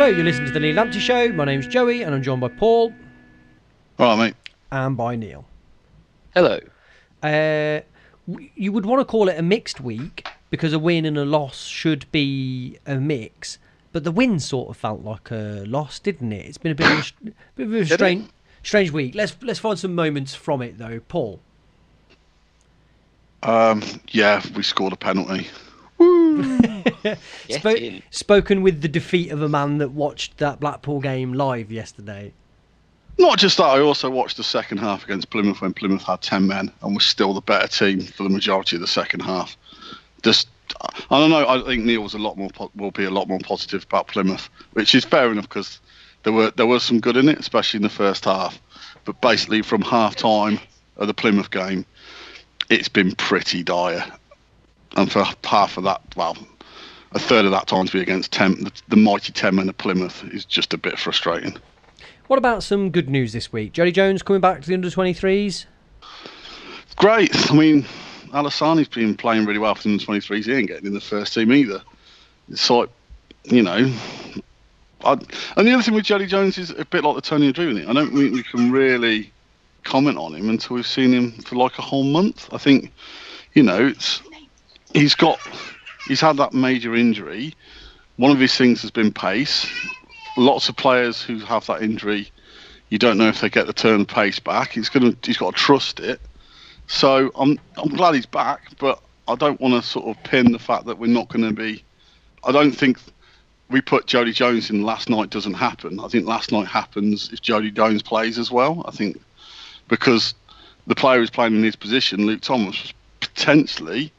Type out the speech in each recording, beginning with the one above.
Hello, you're listening to the Neil Lamptey Show. My name's Joey, and I'm joined by Paul. All right, mate. And by Neil. Hello. You would want to call it a mixed week because a win and a loss should be a mix, but the win sort of felt like a loss, didn't it? It's been a bit of a strange week. Let's find some moments from it though, Paul. Yeah, we scored a penalty. Spoken with the defeat of a man that watched that Blackpool game live yesterday. Not just that, I also watched the second half against Plymouth when Plymouth had 10 men and was still the better team for the majority of the second half. Just, I don't know, I think Neil was will be a lot more positive about Plymouth, which is fair enough because there was some good in it, especially in the first half. But basically from half time of the Plymouth game, it's been pretty dire. And for half of that, well, a third of that time to be against the mighty 10 men of Plymouth is just a bit frustrating. What about some good news this week? Jody Jones coming back to the under-23s? Great. I mean, Alassani's been playing really well for the under-23s. He ain't getting in the first team either. It's like, you know... and the other thing with Jody Jones is a bit like the Tony Andrew thing. I don't think we can really comment on him until we've seen him for like a whole month. I think, you know, he's had that major injury. One of his things has been pace. Lots of players who have that injury, you don't know if they get the turn of pace back. He's got to trust it. So I'm glad he's back, but I don't want to sort of pin the fact that we're not going to be. I don't think we put Jody Jones in last night doesn't happen. I think last night happens if Jody Jones plays as well. I think because the player who's playing in his position, Luke Thomas, was potentially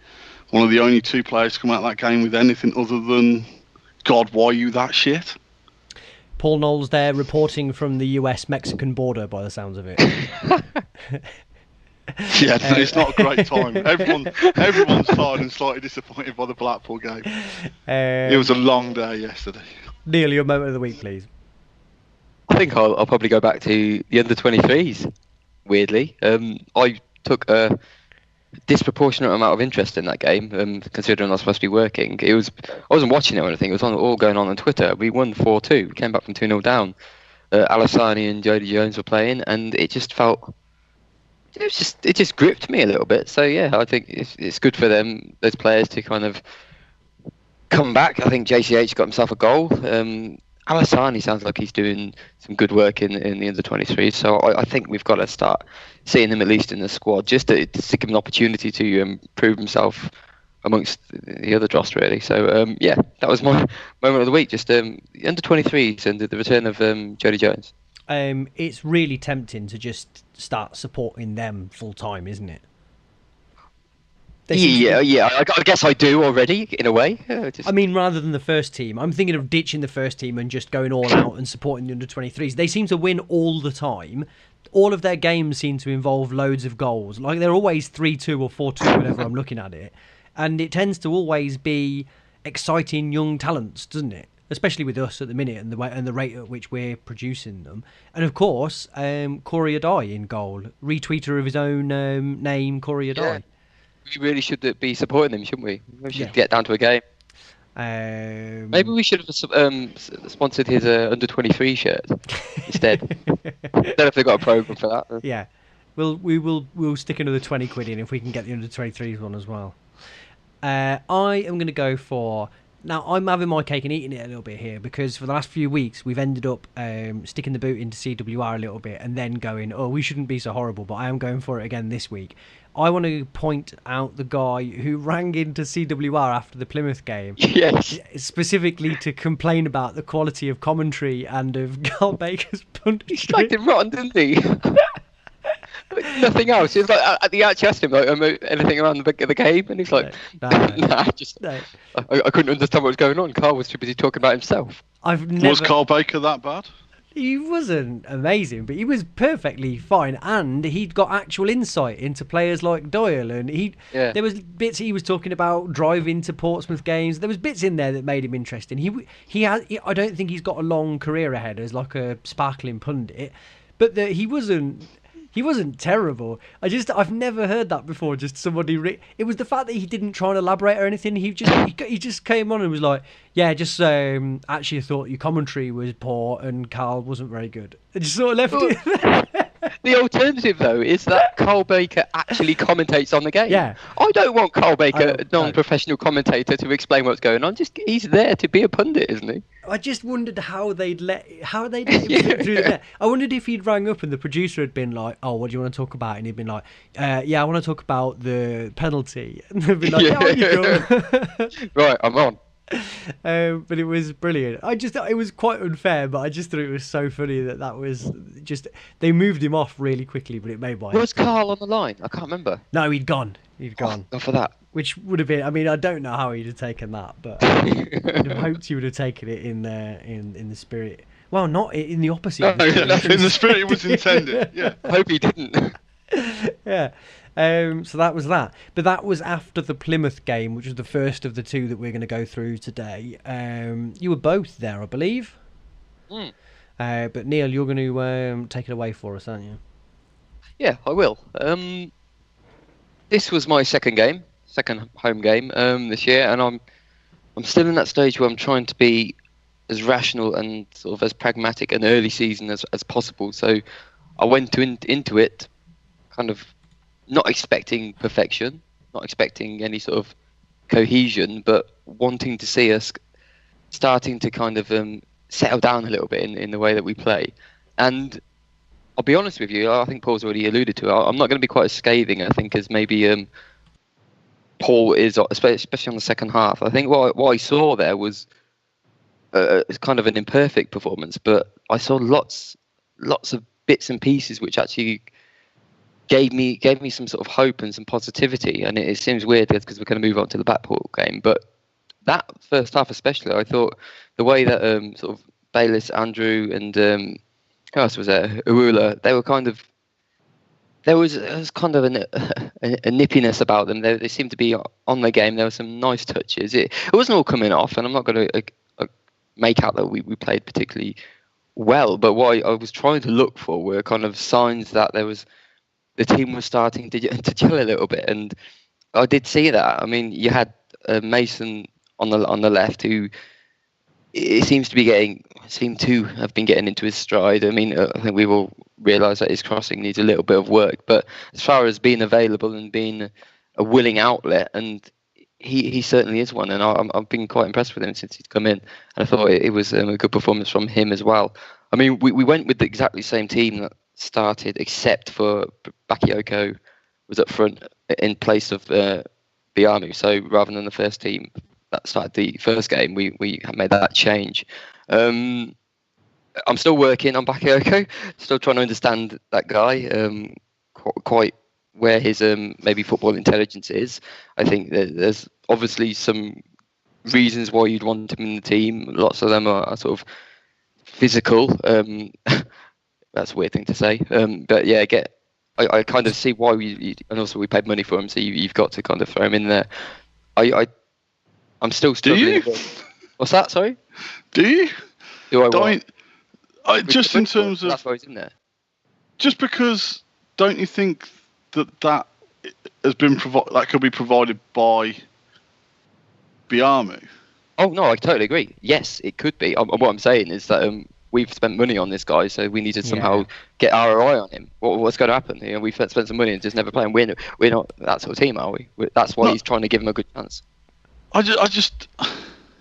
one of the only two players to come out of that game with anything other than, God, why are you that shit? Paul Knowles there reporting from the US-Mexican border by the sounds of it. Yeah, it's not a great time. Everyone's tired and slightly disappointed by the Blackpool game. It was a long day yesterday. Neil, your moment of the week, please. I think I'll probably go back to the under-23s, weirdly. I took a disproportionate amount of interest in that game, considering I was supposed to be working. I wasn't watching it or anything. It was all going on Twitter. We won 4-2. We came back from 2-0 down. Alassani and Jody Jones were playing, and it just felt... It just gripped me a little bit. So yeah, I think it's good for them, those players, to kind of come back. I think JCH got himself a goal. Alassani sounds like he's doing some good work in the under-23, so I think we've got to start seeing him at least in the squad, just to give him an opportunity to prove himself amongst the other dross, really. So yeah, that was my moment of the week, just under-23s and the return of Jody Jones. It's really tempting to just start supporting them full-time, isn't it? Yeah, I guess I do already, in a way. I mean, rather than the first team, I'm thinking of ditching the first team and just going all out and supporting the under-23s. They seem to win all the time. All of their games seem to involve loads of goals. Like, they're always 3-2 or 4-2 whenever I'm looking at it. And it tends to always be exciting young talents, doesn't it? Especially with us at the minute and the rate at which we're producing them. And of course, Corey Adai in goal. Retweeter of his own name, Corey Adai. Yeah. We really should be supporting them, shouldn't we? We should get down to a game. Maybe we should have sponsored his under-23 shirt instead. Don't know if they've got a program for that. Yeah, we'll stick another 20 quid in if we can get the under-23s one as well. I am going to go for... Now, I'm having my cake and eating it a little bit here because for the last few weeks, we've ended up sticking the boot into CWR a little bit and then going, oh, we shouldn't be so horrible, but I am going for it again this week. I want to point out the guy who rang into CWR after the Plymouth game. Yes. Specifically to complain about the quality of commentary and of Carl Baker's punditry. He slagged him rotten, didn't he? Nothing else. It's like he actually asked him like anything around the game, and he's like, no. I couldn't understand what was going on. Carl was too busy talking about himself. Was Carl Baker that bad? He wasn't amazing, but he was perfectly fine, and he'd got actual insight into players like Doyle, and there was bits he was talking about driving to Portsmouth games. There was bits in there that made him interesting. I don't think he's got a long career ahead as like a sparkling pundit, but he wasn't. He wasn't terrible. I've never heard that before. Just somebody. It was the fact that he didn't try and elaborate or anything. He just came on and was like, "Yeah, just actually I thought your commentary was poor and Carl wasn't very good." And just sort of left it. The alternative, though, is that Carl Baker actually commentates on the game. Yeah. I don't want Carl Baker, a non-professional commentator, to explain what's going on. Just he's there to be a pundit, isn't he? I just wondered how they'd let him slip through the net. I wondered if he'd rang up and the producer had been like, "Oh, what do you want to talk about?" And he'd been like, "Yeah, I want to talk about the penalty." And they'd be like, "Yeah, on you go." Right, I'm on. But it was brilliant. I just thought it was quite unfair, but I just thought it was so funny that was just they moved him off really quickly, but it made my Was Carl on the line? I can't remember. No, he'd gone. Oh, for that. Which would have been. I mean, I don't know how he'd have taken that, but I'd have hoped he would have taken it in the spirit. Well, not in the opposite. No, in the spirit it was intended. Yeah. I hope he didn't. Yeah. So that was that. But that was after the Plymouth game, which was the first of the two that we're going to go through today. You were both there, I believe. But Neil, you're going to take it away for us, aren't you? Yeah, I will. This was my second home game this year, and I'm still in that stage where I'm trying to be as rational and sort of as pragmatic an early season as possible. So I went into it kind of not expecting perfection, not expecting any sort of cohesion, but wanting to see us starting to kind of settle down a little bit in the way that we play. And I'll be honest with you, I think Paul's already alluded to it. I'm not going to be quite as scathing, I think, as maybe Paul is, especially on the second half. I think what I saw there was kind of an imperfect performance, but I saw lots of bits and pieces which actually gave me some sort of hope and some positivity. And it seems weird because we're going to move on to the Blackpool game, but that first half especially, I thought the way that sort of Bayliss, Andrew, and who else was there? Urula, they were kind of. There was kind of a nippiness about them. They seemed to be on the game. There were some nice touches. It wasn't all coming off, and I'm not going to make out that we played particularly well. But what I was trying to look for were kind of signs that the team was starting to gel a little bit, and I did see that. I mean, you had Mason on the left, who it seemed to have been getting into his stride. I mean, I think we all realise that his crossing needs a little bit of work, but as far as being available and being a willing outlet, and he certainly is one, and I've been quite impressed with him since he's come in, and I thought it was a good performance from him as well. I mean, we went with exactly the same team that started, except for Bakayoko was up front in place of Biamu, so rather than the first team that started the first game, we made that change. I'm still working on Bakayoko, still trying to understand that guy, quite where his maybe football intelligence is. I think that there's obviously some reasons why you'd want him in the team. Lots of them are sort of physical. That's a weird thing to say. But yeah, I kind of see why and also we paid money for him, so you've got to kind of throw him in there. I'm still struggling. Do you? What's that? Sorry. Do you? Do I? Just in terms of that's why he's in there. Just because, don't you think that has been that could be provided by Biamu? Oh no, I totally agree. Yes, it could be. What I'm saying is that we've spent money on this guy, so we need to somehow get ROI on him. What's going to happen? You know, we've spent some money and just never play him. We're not that sort of team, are we? That's why he's trying to give him a good chance.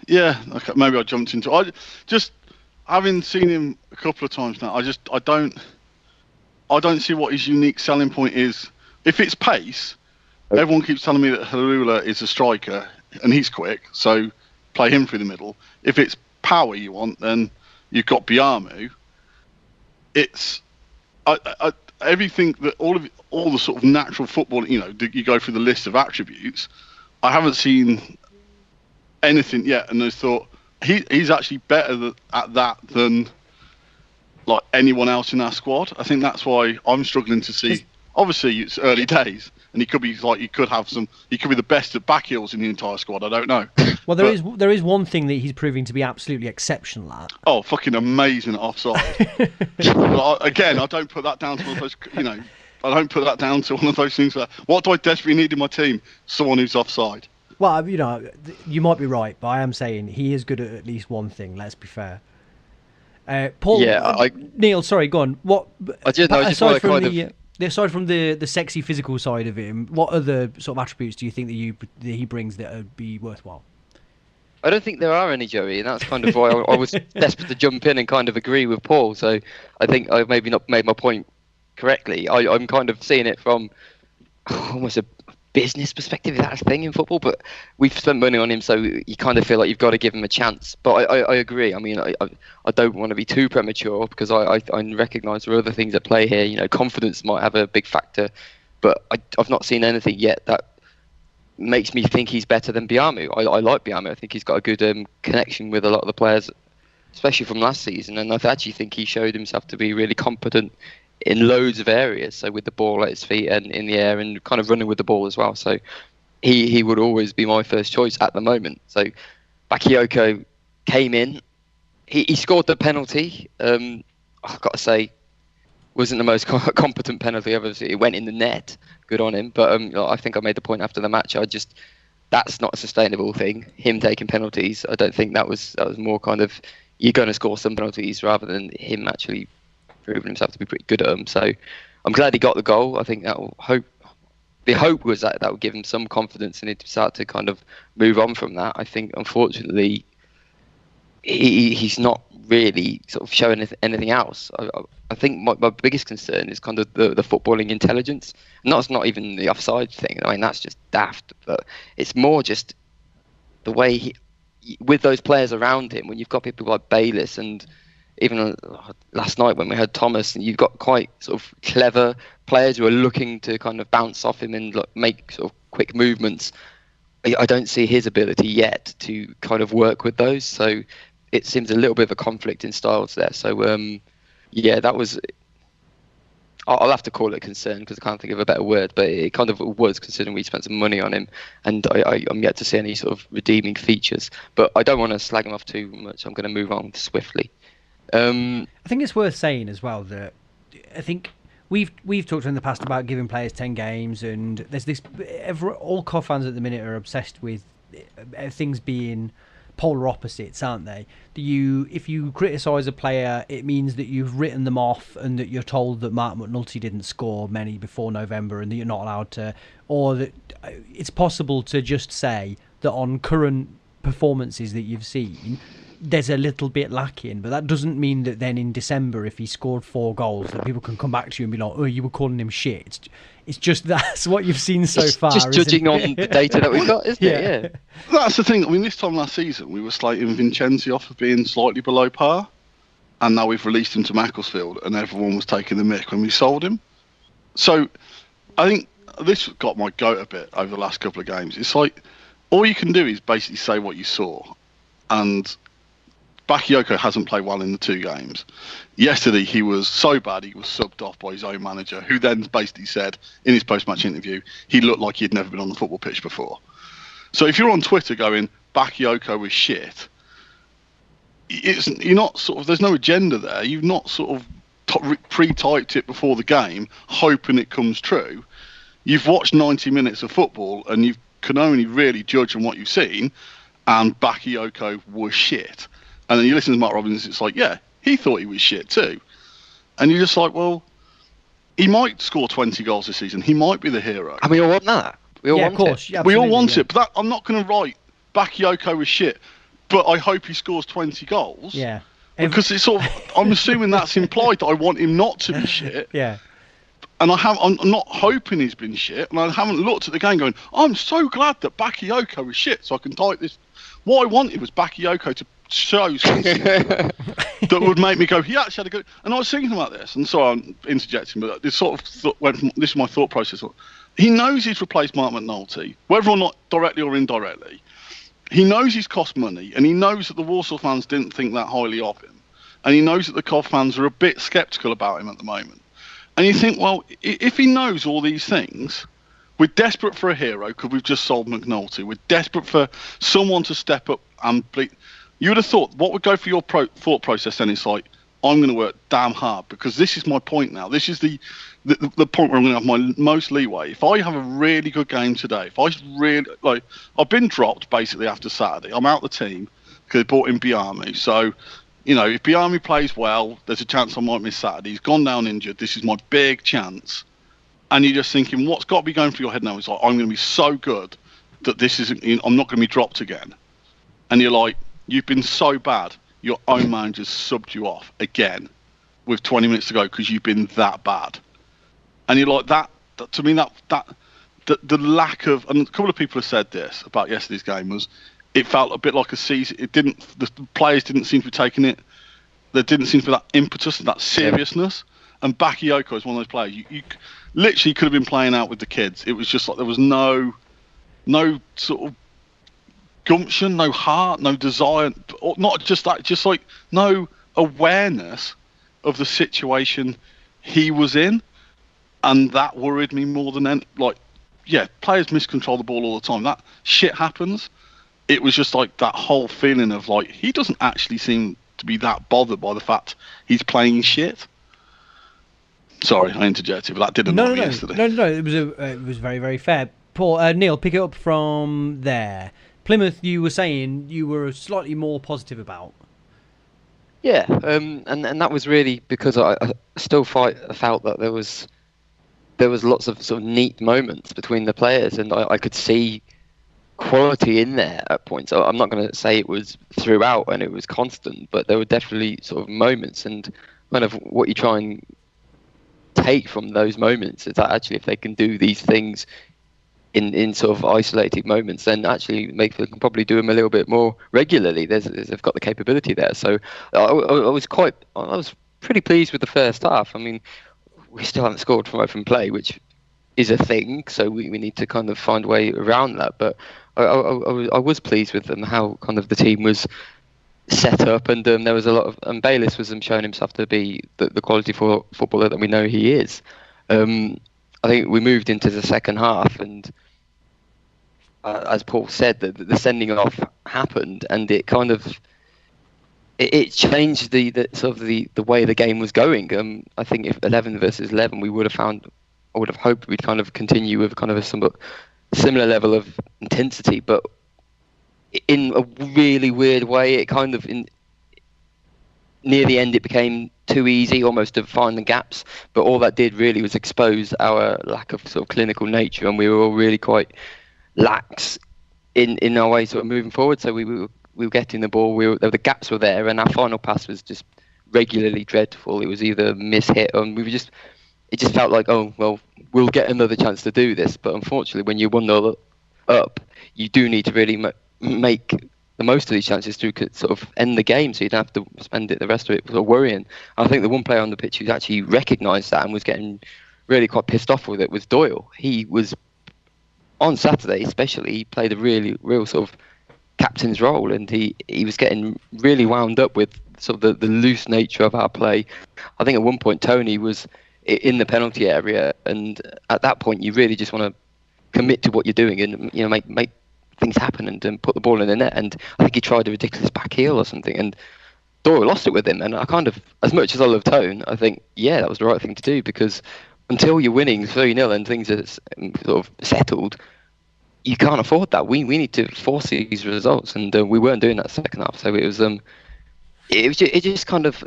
Yeah, okay, maybe I jumped into it. Having seen him a couple of times now, I don't see what his unique selling point is. If it's pace, everyone keeps telling me that Harula is a striker and he's quick, so play him through the middle. If it's power you want, then you've got Biamu. It's everything that all the sort of natural football. You know, you go through the list of attributes. I haven't seen anything yet, and I thought he's actually better at that than like anyone else in our squad. I think that's why I'm struggling to see. Obviously, it's early days, and he could be like he could be the best at back heels in the entire squad. I don't know. Well, there is one thing that he's proving to be absolutely exceptional at. Oh, fucking amazing at offside! Again, I don't put that down to those, you know. I don't put that down to one of those things where, what do I desperately need in my team? Someone who's offside. Well, you might be right, but I am saying he is good at least one thing. Let's be fair. Paul, Neil, sorry, go on. What? Aside from the sexy physical side of him, what other sort of attributes do you think that he brings that would be worthwhile? I don't think there are any, Joey, and that's kind of why I was desperate to jump in and kind of agree with Paul. So I think I've maybe not made my point correctly. I'm kind of seeing it from almost a business perspective, if that's a thing in football, but we've spent money on him, so you kind of feel like you've got to give him a chance. But I agree. I mean, I don't want to be too premature because I recognise there are other things at play here. You know, confidence might have a big factor, but I've not seen anything yet that makes me think he's better than Biamu. I like Biamu. I think he's got a good connection with a lot of the players, especially from last season, and I actually think he showed himself to be really competent in loads of areas, so with the ball at his feet and in the air and kind of running with the ball as well. So he would always be my first choice at the moment. So Bakayoko came in. He scored the penalty. I've got to say, wasn't the most competent penalty I've ever seen. It went in the net. Good on him. But I think I made the point after the match. That's not a sustainable thing. Him taking penalties. I don't think that was more kind of, you're going to score some penalties rather than him actually proving himself to be pretty good at them. So I'm glad he got the goal. I think the hope was that would give him some confidence and he'd start to kind of move on from that. I think unfortunately he's not really sort of showing anything else. I think my biggest concern is kind of the footballing intelligence. And that's not even the offside thing. I mean, that's just daft. But it's more just the way with those players around him, when you've got people like Bayliss and even last night when we had Thomas, and you've got quite sort of clever players who are looking to kind of bounce off him and make sort of quick movements. I don't see his ability yet to kind of work with those. So it seems a little bit of a conflict in styles there. So that was. I'll have to call it a concern because I can't think of a better word, but it kind of was, considering we spent some money on him, and I'm yet to see any sort of redeeming features. But I don't want to slag him off too much. I'm going to move on swiftly. I think it's worth saying as well that I think we've talked in the past about giving players 10 games, and there's this. All COF fans at the minute are obsessed with things being polar opposites, aren't they? If you criticise a player, it means that you've written them off and that you're told that Mark McNulty didn't score many before November and that you're not allowed to, or that it's possible to just say that on current performances that you've seen, there's a little bit lacking, but that doesn't mean that then in December, if he scored 4 goals, that people can come back to you and be like, oh, you were calling him shit. It's just that's what you've seen so far. Just judging on the data that we've got, isn't it? Yeah. That's the thing. I mean, this time last season, we were slating Vincenzi off of being slightly below par, and now we've released him to Macclesfield, and everyone was taking the mick when we sold him. So I think this got my goat a bit over the last couple of games. It's like all you can do is basically say what you saw, and Bakayoko hasn't played well in the 2 games. Yesterday, he was so bad, he was subbed off by his own manager, who then basically said in his post-match interview he looked like he'd never been on the football pitch before. So if you're on Twitter going, Bakayoko was shit, you're not sort of, there's no agenda there. You've not sort of pre-typed it before the game, hoping it comes true. You've watched 90 minutes of football, and you can only really judge on what you've seen, and Bakayoko was shit. And then you listen to Mark Robbins, it's like, yeah, he thought he was shit too. And you're just like, well, he might score 20 goals this season. He might be the hero. And we all want that. We all want it. Yeah, we all want it. But I'm not going to write Bakayoko was shit, but I hope he scores 20 goals. Yeah. Because it's sort of, I'm assuming that's implied that I want him not to be shit. Yeah. And I'm not hoping he's been shit. And I haven't looked at the game going, I'm so glad that Bakayoko was shit, so I can type this. What I wanted was Bakayoko to show something that would make me go, he actually had a good. And I was thinking about this, and sorry I'm interjecting, but this sort of this is my thought process. He knows he's replaced Mark McNulty, whether or not directly or indirectly. He knows he's cost money, and he knows that the Walsall fans didn't think that highly of him, and he knows that the COF fans are a bit sceptical about him at the moment. And you think, well, if he knows all these things, we're desperate for a hero because we've just sold McNulty. We're desperate for someone to step up and bleed. You would have thought, what would go for your thought process then? It's like, I'm going to work damn hard because this is my point now. This is the point where I'm going to have my most leeway. If I have a really good game today, if I really I've been dropped basically after Saturday. I'm out the team because they brought in Biami. So, if Biami plays well, there's a chance I might miss Saturday. He's gone down injured. This is my big chance. And you're just thinking, what's got to be going through your head now is like, I'm going to be so good that I'm not going to be dropped again. And you're like, you've been so bad, your own man just subbed you off again with 20 minutes to go because you've been that bad. And you're like, that to me, the lack of, and a couple of people have said this about yesterday's game, was it felt a bit like a season. The players didn't seem to be taking it. There didn't seem to be that impetus and that seriousness. And Bakayoko is one of those players. You literally could have been playing out with the kids. It was just like there was no sort of gumption, no heart, no desire, or not just that, just like no awareness of the situation he was in. And that worried me more than any. Players miscontrol the ball all the time. That shit happens. It was just like that whole feeling of like he doesn't actually seem to be that bothered by the fact he's playing shit. Sorry, I interjected, but that didn't annoy me yesterday. No. It was very, very fair. Paul, Neil, pick it up from there. Plymouth, you were saying you were slightly more positive about. Yeah, and that was really because I still felt that there was lots of sort of neat moments between the players, and I could see quality in there at points. I'm not going to say it was throughout and it was constant, but there were definitely sort of moments, and kind of what you try and take from those moments is that actually if they can do these things in sort of isolated moments, then actually they can probably do them a little bit more regularly. They've got the capability there. So I was pretty pleased with the first half. I mean, we still haven't scored from open play, which is a thing, so we need to kind of find a way around that. But I was pleased with how kind of the team was set up, and there was a lot of, and Bayliss was showing himself to be the quality for footballer that we know he is. I think we moved into the second half, and as Paul said, the sending off happened, and it kind of it changed the sort of the way the game was going. I think if 11 versus 11, I would have hoped we'd kind of continue with kind of a somewhat similar level of intensity, but in a really weird way, it kind of near the end it became too easy almost to find the gaps, but all that did really was expose our lack of sort of clinical nature, and we were all really quite lax in our way sort of moving forward. So we were getting the ball, the gaps were there, and our final pass was just regularly dreadful. It was either mishit, and it just felt like, oh well, we'll get another chance to do this. But unfortunately, when you're 1-0 up, you do need to really make the most of these chances to sort of end the game, so you don't have to spend the rest of it sort of worrying. I think the one player on the pitch who actually recognised that and was getting really quite pissed off with it was Doyle. He was, on Saturday especially, he played a real sort of captain's role, and he was getting really wound up with sort of the loose nature of our play. I think at one point Tony was in the penalty area, and at that point you really just want to commit to what you're doing and make things happen and put the ball in the net. And I think he tried a ridiculous back heel or something, and Doyle lost it with him. And I kind of, as much as I love Tone, I think that was the right thing to do, because until you're winning 3-0 and things are sort of settled, you can't afford that. We need to force these results, and we weren't doing that second half. So it just kind of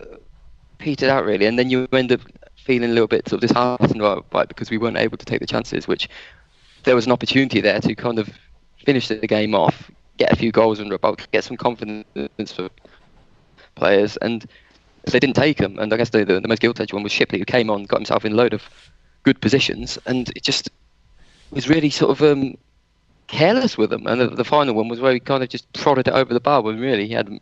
petered out really, and then you end up feeling a little bit sort of disheartened by it because we weren't able to take the chances, which there was an opportunity there to kind of finish the game off, get a few goals under a belt, get some confidence for players, and they didn't take them. And I guess the most guilt-edged one was Shipley, who came on, got himself in a load of good positions, and it just was really sort of careless with them. And the final one was where he kind of just prodded it over the bar when really he had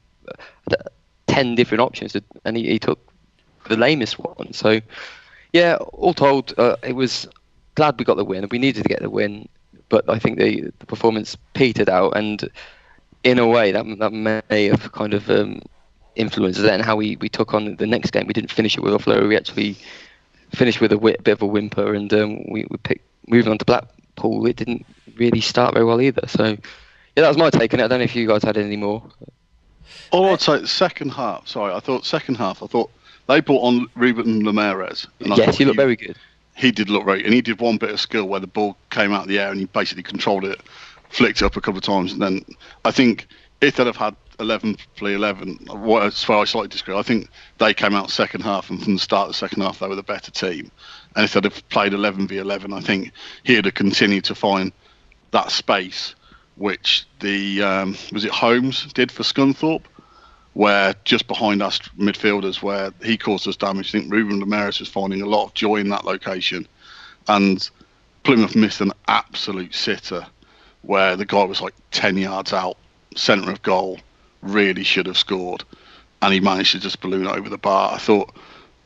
10 different options, and he took the lamest one. So yeah, all told, it was glad we got the win. We needed to get the win, but I think the performance petered out, and in a way that may have kind of influenced then how we took on the next game. We didn't finish it with a flow. We actually finished with a bit of a whimper, and we picked moving on to Blackpool. It didn't really start very well either. So yeah, that was my take on it. I don't know if you guys had any more. All I'd say, second half. I thought they brought on Ruben Ramirez. And Yes, he looked very good. He did look right, and he did one bit of skill where the ball came out of the air and he basically controlled it, flicked it up a couple of times, and then I think if they'd have had 11 play 11, as far as I slightly disagree, I think they came out second half, and from the start of the second half they were the better team. And if they'd have played 11v11, I think he'd have continued to find that space, which the was it Holmes did for Scunthorpe, where just behind us midfielders, where he caused us damage. I think Ruben Ramirez was finding a lot of joy in that location, and Plymouth missed an absolute sitter where the guy was like 10 yards out, centre of goal, really should have scored, and he managed to just balloon it over the bar. I thought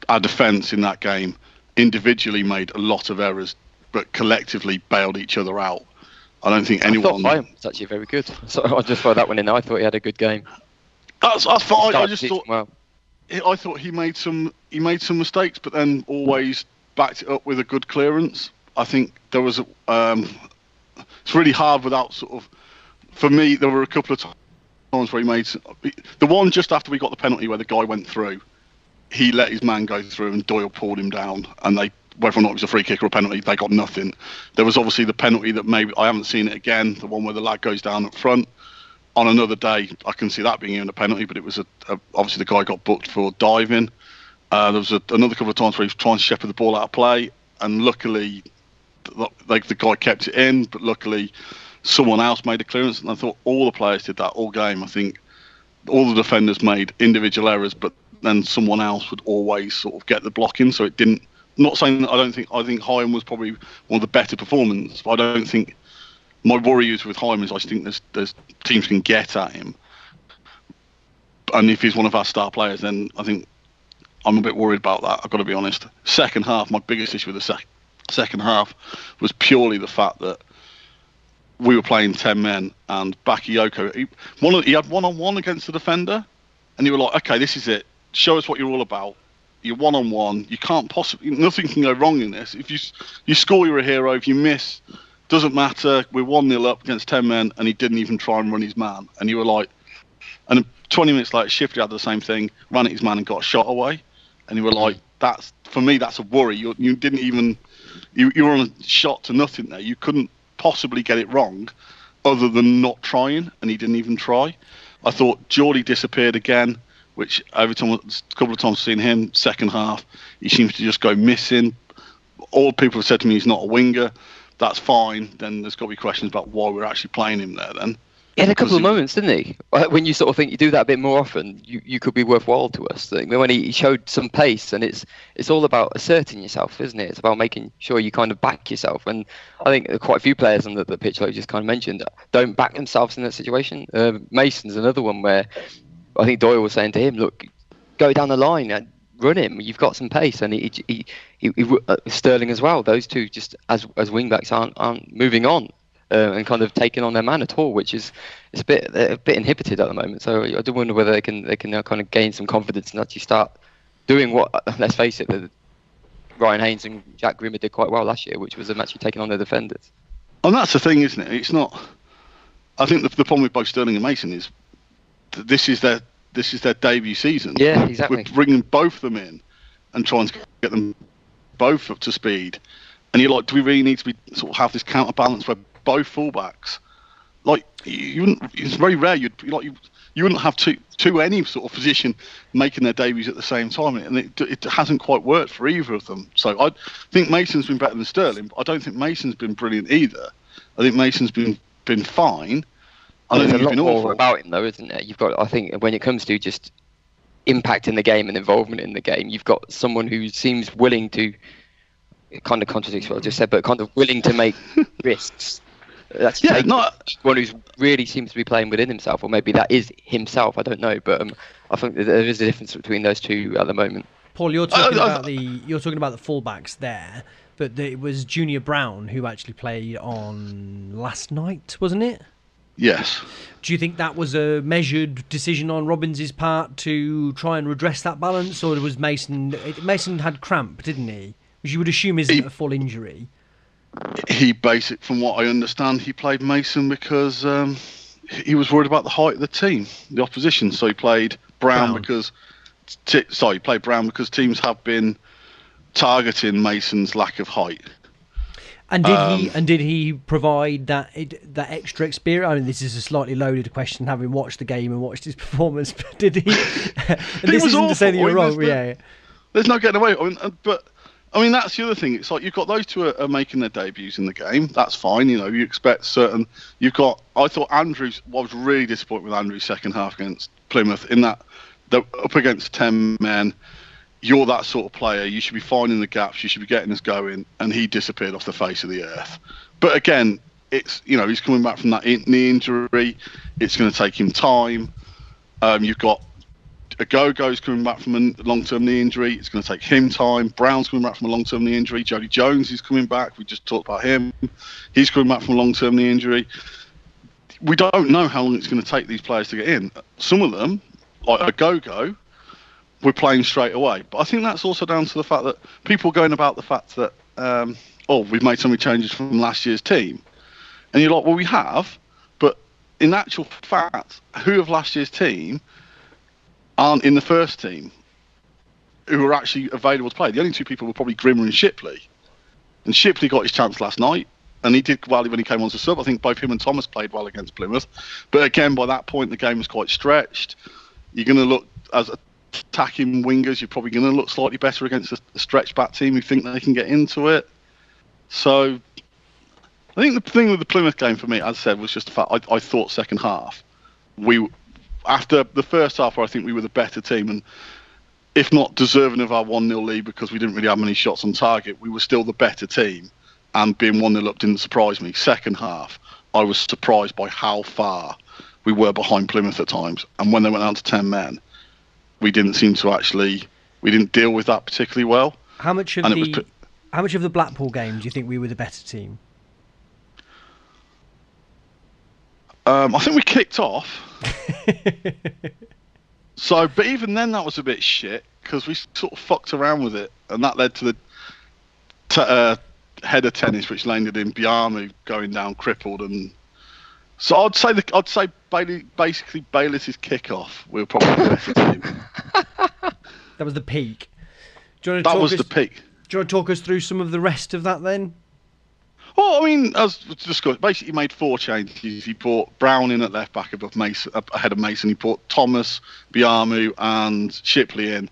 our defence in that game individually made a lot of errors, but collectively bailed each other out. I don't think anyone... I thought Hyam was actually very good. So I just throw that one in. I thought he had a good game. That's fine. I just thought... Well. I thought he made some mistakes, but then always backed it up with a good clearance. I think there was... it's really hard without sort of... For me, there were a couple of times where he made... The one just after we got the penalty where the guy went through, he let his man go through and Doyle pulled him down, and they... Whether or not it was a free kick or a penalty, they got nothing. There was obviously the penalty that maybe I haven't seen it again, the one where the lad goes down up front. On another day, I can see that being even a penalty, but it was obviously the guy got booked for diving. There was another couple of times where he was trying to shepherd the ball out of play, and luckily, the guy kept it in, but luckily someone else made a clearance, and I thought all the players did that all game. I think all the defenders made individual errors, but then someone else would always sort of get the block in, so it didn't... Not saying that I think Hyam was probably one of the better performances, but I don't think my worry is with Hyam is I think there's teams can get at him, and if he's one of our star players, then I think I'm a bit worried about that. I've got to be honest. Second half, my biggest issue with the second half was purely the fact that we were playing 10 men, and Bakayoko he had one-on-one against the defender, and you were like, okay, this is it. Show us what you're all about. You're one-on-one. You can't possibly... Nothing can go wrong in this. If you score, you're a hero. If you miss, doesn't matter. We're 1-0 up against 10 men, and he didn't even try and run his man. And you were like... And 20 minutes later, Shifty had the same thing, ran at his man and got a shot away. And you were like, that's... For me, that's a worry. You didn't even... You were on a shot to nothing there. You couldn't possibly get it wrong other than not trying, and he didn't even try. I thought Geordie disappeared again, which every time, a couple of times I've seen him, second half, he seems to just go missing. All people have said to me he's not a winger. That's fine. Then there's got to be questions about why we're actually playing him there then. He had a couple of moments, didn't he? When you sort of think you do that a bit more often, you could be worthwhile to us. When he showed some pace, and it's all about asserting yourself, isn't it? It's about making sure you kind of back yourself. And I think quite a few players on the pitch, like you just kind of mentioned, don't back themselves in that situation. Mason's another one where I think Doyle was saying to him, look, go down the line and run him. You've got some pace. And he Sterling as well. Those two just as wing backs aren't moving on. And kind of taking on their man at all, which is a bit inhibited at the moment. So I do wonder whether they can now kind of gain some confidence and actually start doing what, let's face it, that Ryan Haynes and Jack Grimmer did quite well last year, which was them actually taking on their defenders. And that's the thing, isn't it? It's not. I think the problem with both Sterling and Mason is this is their debut season. Yeah, exactly. We're bringing both of them in and trying to get them both up to speed. And you're like, do we really need to be sort of have this counterbalance where both fullbacks, like it's very rare you wouldn't have two any sort of position making their debuts at the same time, and it hasn't quite worked for either of them. So I think Mason's been better than Sterling, but I don't think Mason's been brilliant either. I think Mason's been fine. I don't think he's been awful. More about him though, isn't there? You've got, I think, when it comes to just impact in the game and involvement in the game, you've got someone who seems willing to, it kind of contradicts what I just said, but kind of willing to make risks. That's one who really seems to be playing within himself, or maybe that is himself. I don't know, but I think there is a difference between those two at the moment. Paul, you're talking about the fullbacks there, but it was Junior Brown who actually played on last night, wasn't it? Yes. Do you think that was a measured decision on Robbins' part to try and redress that balance, or was Mason had cramp, didn't he? Which you would assume isn't a full injury. From what I understand, he played Mason because he was worried about the height of the team, the opposition. So he played Brown because he played Brown because teams have been targeting Mason's lack of height. And did he provide that extra experience? I mean, this is a slightly loaded question, having watched the game and watched his performance. But did he? And this isn't to say that you're wrong. There's no getting away. I mean, that's the other thing. It's like you've got those two are making their debuts in the game. That's fine. You expect certain. I thought Andrews. I was really disappointed with Andrews' second half against Plymouth. In that they're up against 10 men. You're that sort of player. You should be finding the gaps. You should be getting us going. And he disappeared off the face of the earth. But again, it's he's coming back from that knee injury. It's going to take him time. You've got Agogo's coming back from a long-term knee injury. It's going to take him time. Brown's coming back from a long-term knee injury. Jody Jones is coming back. We just talked about him. He's coming back from a long-term knee injury. We don't know how long it's going to take these players to get in. Some of them, like Agogo, we're playing straight away. But I think that's also down to the fact that people are going about the fact that, we've made so many changes from last year's team. And you're like, well, we have. But in actual fact, who of last year's team aren't in the first team who are actually available to play? The only two people were probably Grimmer and Shipley. And Shipley got his chance last night. And he did well when he came on to sub. I think both him and Thomas played well against Plymouth. But again, by that point, the game was quite stretched. You're going to look, as attacking wingers, you're probably going to look slightly better against a stretched back team who think they can get into it. So I think the thing with the Plymouth game for me, as I said, was just the fact I thought second half, after the first half where I think we were the better team, and if not deserving of our 1-0 lead because we didn't really have many shots on target, we were still the better team. And being 1-0 up didn't surprise me. Second half, I was surprised by how far we were behind Plymouth at times. And when they went down to 10 men, we didn't deal with that particularly well. How much of the Blackpool game do you think we were the better team? I think we kicked off. But even then, that was a bit shit because we sort of fucked around with it, and that led to the header tennis, which landed in Biamu going down crippled. And so I'd say basically Bayliss's kickoff. We were probably the better team. That was the peak. That was the peak. Do you want to talk us through some of the rest of that then? Well, I mean, as discussed, basically he made 4 changes. He brought Brown in at left back above Mason, ahead of Mason. He brought Thomas, Biamu, and Shipley in.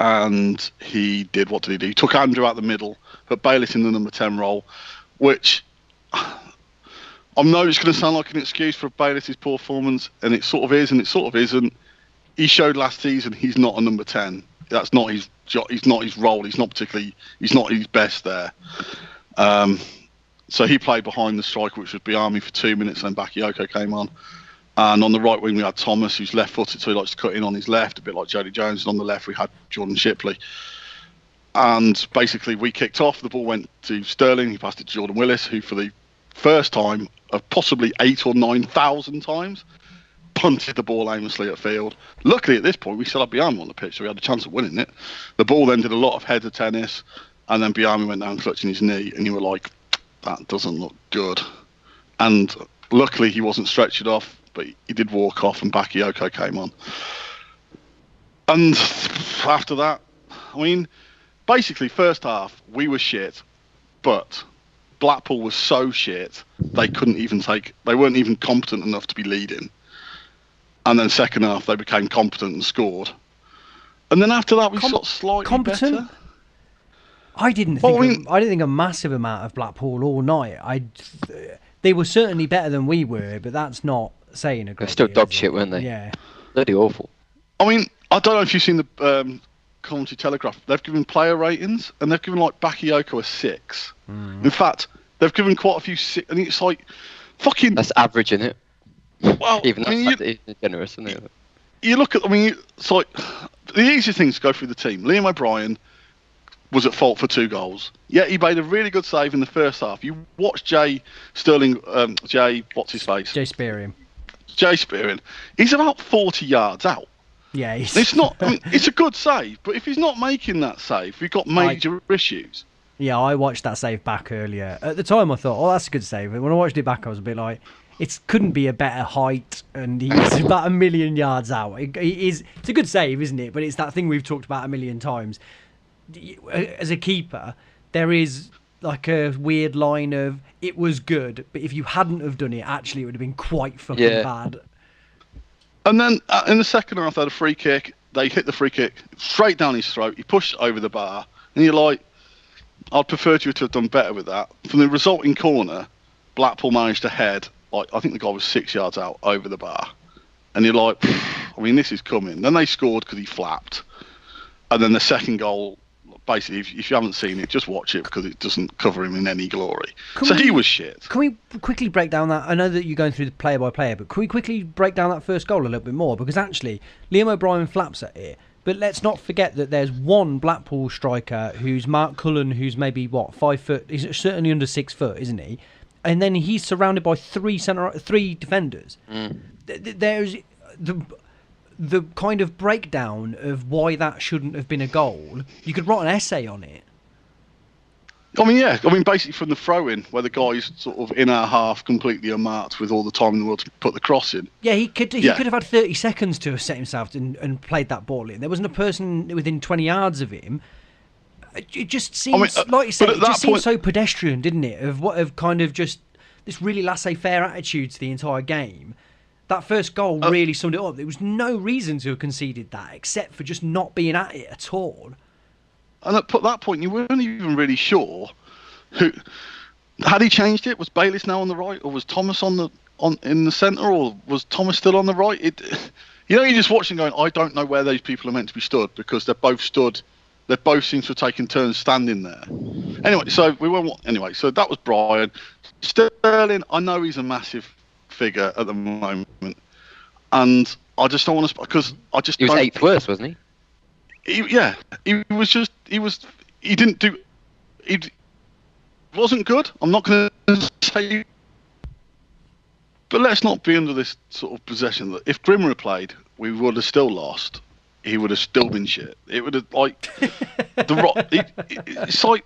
And he did, what did he do? He took Andrew out the middle, put Bayliss in the number 10 role, which I know it's going to sound like an excuse for Bayliss' poor performance, and it sort of is, and it sort of isn't. He showed last season he's not a number 10. That's not his job. He's not his role. He's not his best there. So he played behind the striker, which was Biami, for 2 minutes, and then Bakayoko came on. And on the right wing, we had Thomas, who's left-footed, so he likes to cut in on his left, a bit like Jody Jones. And on the left, we had Jordan Shipley. And basically, we kicked off. The ball went to Sterling. He passed it to Jordan Willis, who, for the first time of possibly 8,000 or 9,000 times, punted the ball aimlessly at field. Luckily, at this point, we still had Biami on the pitch, so we had a chance of winning it. The ball then did a lot of header tennis, and then Biami went down clutching his knee, and you were like, that doesn't look good. And luckily, he wasn't stretched off, but he did walk off, and Bakayoko came on. And after that, I mean, basically, first half, we were shit, but Blackpool was so shit, they weren't even competent enough to be leading. And then second half, they became competent and scored. And then after that, we got slightly better. I didn't think a massive amount of Blackpool all night. They were certainly better than we were, but that's not saying a great deal. They're still dog shit, weren't they? Yeah. Bloody awful. I mean, I don't know if you've seen the Coventry Telegraph. They've given player ratings, and they've given like Bakayoko a 6. In fact, they've given quite a few 6, and it's like fucking. That's average, isn't it? Well, even generous, isn't it? You look at. I mean, it's like the easiest thing to go through the team. Liam O'Brien was at fault for 2 goals. Yeah, he made a really good save in the first half. You watch Jay Sterling, what's his face? Jay Spearing. He's about 40 yards out. Yeah, it's not. I mean, it's a good save, but if he's not making that save, we've got major issues. Yeah, I watched that save back earlier. At the time, I thought, "Oh, that's a good save." And when I watched it back, I was a bit like, it couldn't be a better height, and he's about a million yards out. It's a good save, isn't it? But it's that thing we've talked about a million times. As a keeper, there is like a weird line of it was good, but if you hadn't have done it, actually it would have been quite fucking bad. And then in the second half, they had a free kick. They hit the free kick straight down his throat. He pushed it over the bar, and you're like, I'd prefer you to have done better with that. From the resulting corner, Blackpool managed to head, like, I think the guy was 6 yards out over the bar. And you're like, I mean, this is coming. Then they scored because he flapped. And then the second goal, basically, if you haven't seen it, just watch it because it doesn't cover him in any glory. He was shit. Can we quickly break down that? I know that you're going through the player by player, but can we quickly break down that first goal a little bit more? Because actually, Liam O'Brien flaps at it. But let's not forget that there's one Blackpool striker who's Mark Cullen, who's maybe, 5 foot? He's certainly under 6 foot, isn't he? And then he's surrounded by three defenders. There's the kind of breakdown of why that shouldn't have been a goal. You could write an essay on it. I mean, basically from the throw-in, where the guy's sort of in our half, completely unmarked with all the time in the world to put the cross in. Yeah, he could have had 30 seconds to have set himself and played that ball in. There wasn't a person within 20 yards of him. It just seems, like you said, it just seemed so pedestrian, didn't it? Of kind of just this really laissez-faire attitude to the entire game. That first goal really summed it up. There was no reason to have conceded that, except for just not being at it at all. And at that point, you weren't even really sure who had he changed it. Was Bayliss now on the right, or was Thomas in the centre, or was Thomas still on the right? You're just watching, going, I don't know where those people are meant to be stood because they're both stood. They both seem to have taken turns standing there. Anyway, so so that was Brian. Sterling, I know he's a massive figure at the moment, and I just don't want to, because I just. He was 8th worst, wasn't he? He wasn't good. I'm not going to say, but let's not be under this sort of possession that if Grimmer had played, we would have still lost. He would have still been shit. It would have it's like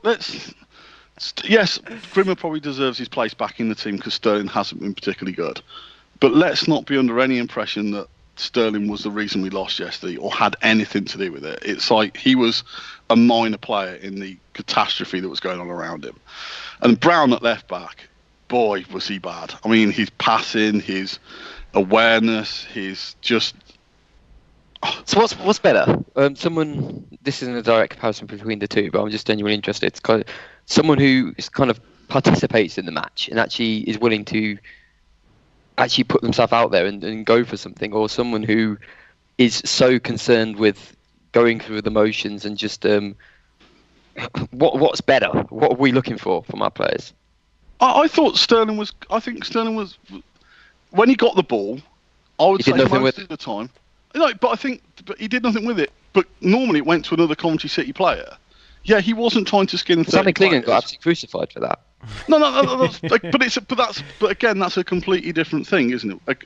yes, Grimmer probably deserves his place back in the team because Sterling hasn't been particularly good. But let's not be under any impression that Sterling was the reason we lost yesterday or had anything to do with it. It's like he was a minor player in the catastrophe that was going on around him. And Brown at left back, boy, was he bad. I mean, his passing, his awareness, his just... So what's better? This isn't a direct comparison between the two, but I'm just genuinely interested. It's kind of someone who is kind of participates in the match and actually is willing to actually put themselves out there and go for something, or someone who is so concerned with going through the motions and just what's better? What are we looking for from our players? I think Sterling was when he got the ball, I would say most of the time. But he did nothing with it. But normally it went to another Coventry City player. Yeah, he wasn't trying to skin 30 Sammy Clingan got absolutely crucified for that. No. But again, that's a completely different thing, isn't it? Like,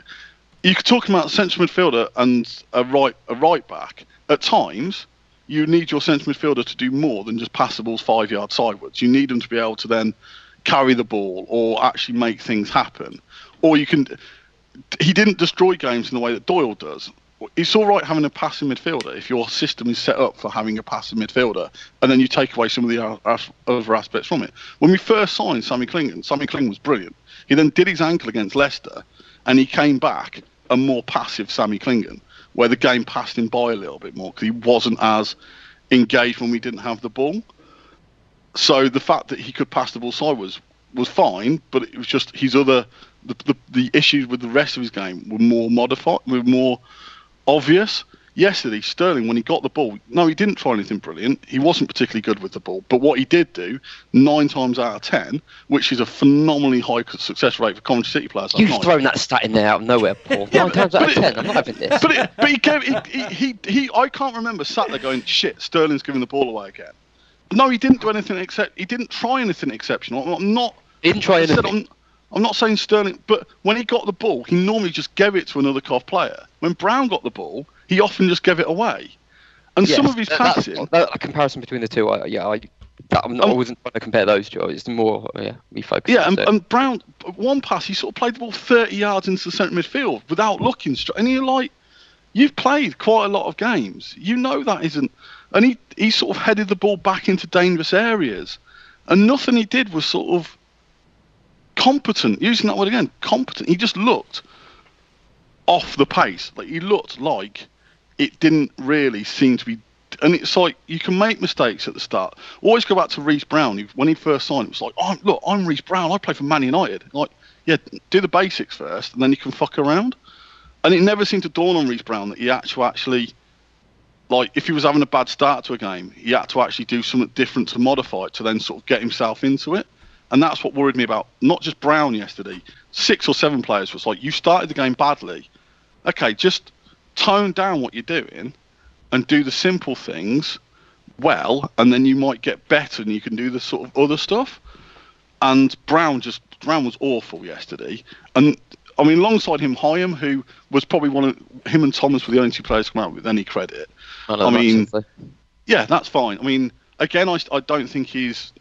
you could talk about a central midfielder and a right back. At times, you need your central midfielder to do more than just pass the balls 5 yards sideways. You need them to be able to then carry the ball or actually make things happen. Or he didn't destroy games in the way that Doyle does. It's all right having a passing midfielder if your system is set up for having a passing midfielder, and then you take away some of the other aspects from it. When we first signed Sammy Clingan was brilliant. He then did his ankle against Leicester, and he came back a more passive Sammy Clingan, where the game passed him by a little bit more because he wasn't as engaged when we didn't have the ball. So the fact that he could pass the ball sideways was fine, but it was just the issues with the rest of his game were more modified, were more obvious. Yesterday, Sterling, when he got the ball, no, he didn't try anything brilliant. He wasn't particularly good with the ball. But what he did do, 9 times out of 10, which is a phenomenally high success rate for Coventry City players. You've thrown that stat in there out of nowhere, Paul. 9 times out of 10, I'm not having this. I can't remember sat there going, shit, Sterling's giving the ball away again. No, he didn't do anything he didn't try anything exceptional. He didn't try anything. I'm not saying Sterling, but when he got the ball, he normally just gave it to another Cov player. When Brown got the ball, he often just gave it away. And some of his passing... A comparison between the two, I wasn't trying to compare those two. It's more me focusing. Yeah, and Brown, one pass, he sort of played the ball 30 yards into the centre midfield without looking straight. And you're like, you've played quite a lot of games. You know that isn't. And he sort of headed the ball back into dangerous areas. And nothing he did was sort of competent. Using that word again, competent. He just looked off the pace. Like, he looked like it didn't really seem to be. And it's like, you can make mistakes at the start. Always go back to Reece Brown. When he first signed, it was like, oh, look, I'm Reece Brown. I play for Man United. Like, yeah, do the basics first, and then you can fuck around. And it never seemed to dawn on Reece Brown that he had to actually, like, if he was having a bad start to a game, he had to actually do something different to modify it to then sort of get himself into it. And that's what worried me about not just Brown yesterday. 6 or 7 players was like, you started the game badly. Okay, just tone down what you're doing and do the simple things well, and then you might get better and you can do the sort of other stuff. And Brown was awful yesterday. And I mean, alongside him, Hyam, who was probably him and Thomas were the only 2 players to come out with any credit. I mean, yeah, that's fine. I mean, again, I don't think he's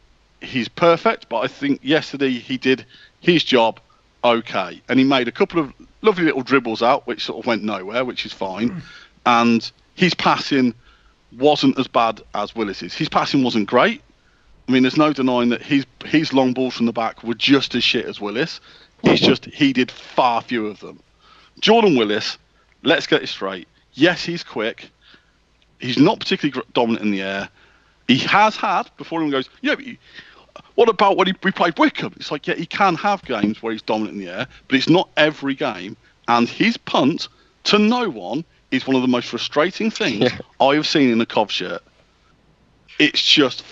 perfect, but I think yesterday he did his job okay. And he made a couple of lovely little dribbles out, which sort of went nowhere, which is fine. And his passing wasn't as bad as Willis's. His passing wasn't great. I mean, there's no denying that his long balls from the back were just as shit as Willis. He did far fewer of them. Jordan Willis, let's get it straight. Yes, he's quick. He's not particularly dominant in the air. He has had, before everyone goes, yeah, but what about when we played Wickham? It's like, yeah, he can have games where he's dominant in the air, but it's not every game. And his punt to no one is one of the most frustrating things I have seen in a Cov shirt. It's just,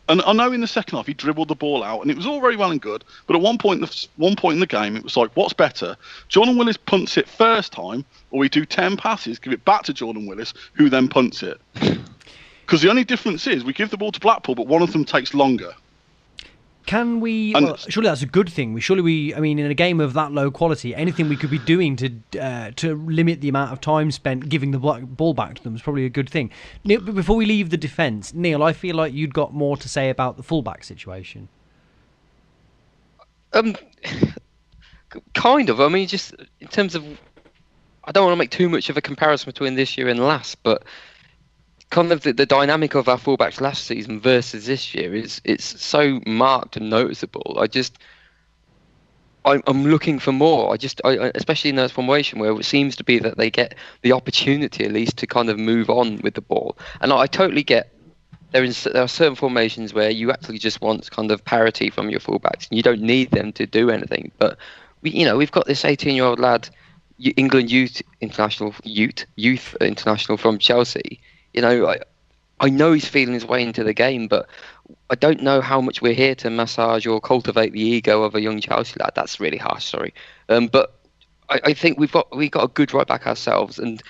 and I know in the second half he dribbled the ball out, and it was all very well and good. But at one point in the game, it was like, what's better? Jordan Willis punts it first time, or we do 10 passes, give it back to Jordan Willis, who then punts it. Because the only difference is we give the ball to Blackpool, but one of them takes longer. Can we? Well, surely that's a good thing. I mean, in a game of that low quality, anything we could be doing to limit the amount of time spent giving the ball back to them is probably a good thing. Neil, before we leave the defence, Neil, I feel like you'd got more to say about the fullback situation. Kind of. I mean, just in terms of, I don't want to make too much of a comparison between this year and last, but kind of the dynamic of our fullbacks last season versus this year it's so marked and noticeable. I'm looking for more. Especially in that formation where it seems to be that they get the opportunity at least to kind of move on with the ball. And I totally get there are certain formations where you actually just want kind of parity from your fullbacks and you don't need them to do anything. But we've got this 18-year-old lad, England youth international from Chelsea. I know he's feeling his way into the game, but I don't know how much we're here to massage or cultivate the ego of a young Chelsea lad. That's really harsh, sorry. But I think we've got a good right back ourselves, and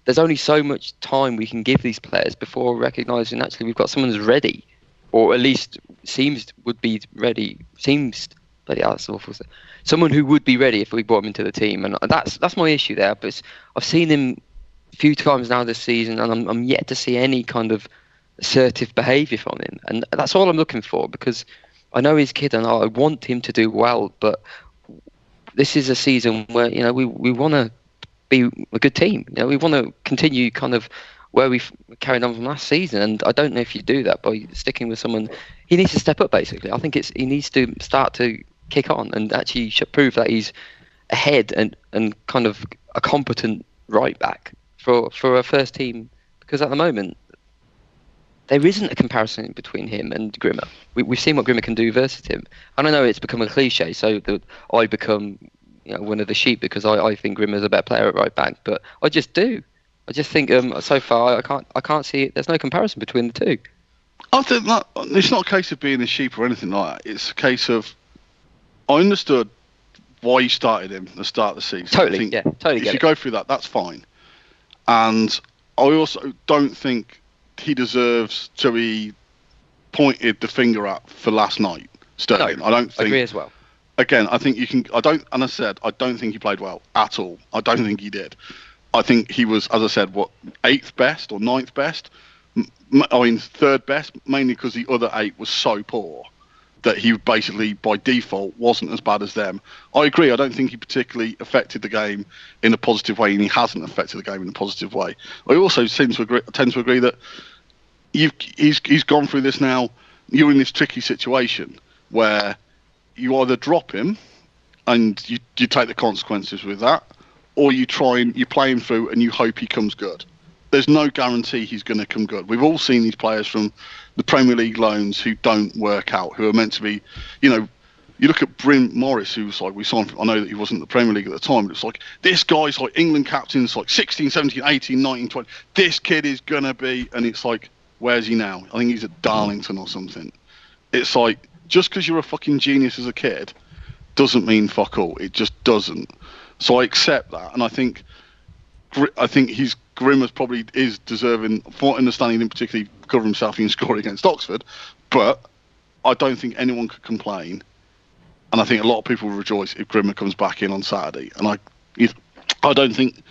there's only so much time we can give these players before recognising actually we've got someone who's ready, or at least would be ready. That's awful. Someone who would be ready if we brought him into the team, and that's my issue there. But I've seen him few times now this season, and I'm yet to see any kind of assertive behaviour from him, and that's all I'm looking for, because I know he's a kid and I want him to do well, but this is a season where we want to be a good team. We want to continue kind of where we've carried on from last season, and I don't know if you do that by sticking with someone. He needs to step up, basically. I think he needs to start to kick on and actually prove that he's ahead and kind of a competent right back for a first team, because at the moment there isn't a comparison between him and Grimmer. We've seen what Grimmer can do versus him. And I know it's become a cliche, so that I become one of the sheep because I think Grimmer's a better player at right back, but I just do. I just think so far I can't see it. There's no comparison between the two. I think that it's not a case of being a sheep or anything like that. It's a case of I understood why you started him at the start of the season. Totally. If you go through that, that's fine. And I also don't think he deserves to be pointed the finger at for last night. Sterling. No, I don't think. I agree as well. Again, I think you can. I don't think he played well at all. I don't think he did. I think he was, as I said, 8th best or 9th best. I mean, third best, mainly because the other 8 was so poor that he basically, by default, wasn't as bad as them. I agree. I don't think he particularly affected the game in a positive way, and he hasn't affected the game in a positive way. I also tend to agree that he's gone through this now. You're in this tricky situation where you either drop him and you take the consequences with that, or you play him through and you hope he comes good. There's no guarantee he's going to come good. We've all seen these players from the Premier League loans who don't work out, who are meant to be, you look at Bryn Morris, who was like, we signed, I know that he wasn't in the Premier League at the time, but it's like, this guy's like England captains, like 16, 17, 18, 19, 20. This kid is going to be, and it's like, where's he now? I think he's at Darlington or something. It's like, just because you're a fucking genius as a kid doesn't mean fuck all. It just doesn't. So I accept that, and I think Grimmer's probably is deserving, for understanding him particularly cover himself in scoring against Oxford, but I don't think anyone could complain, and I think a lot of people will rejoice if Grimmer comes back in on Saturday. And I don't think,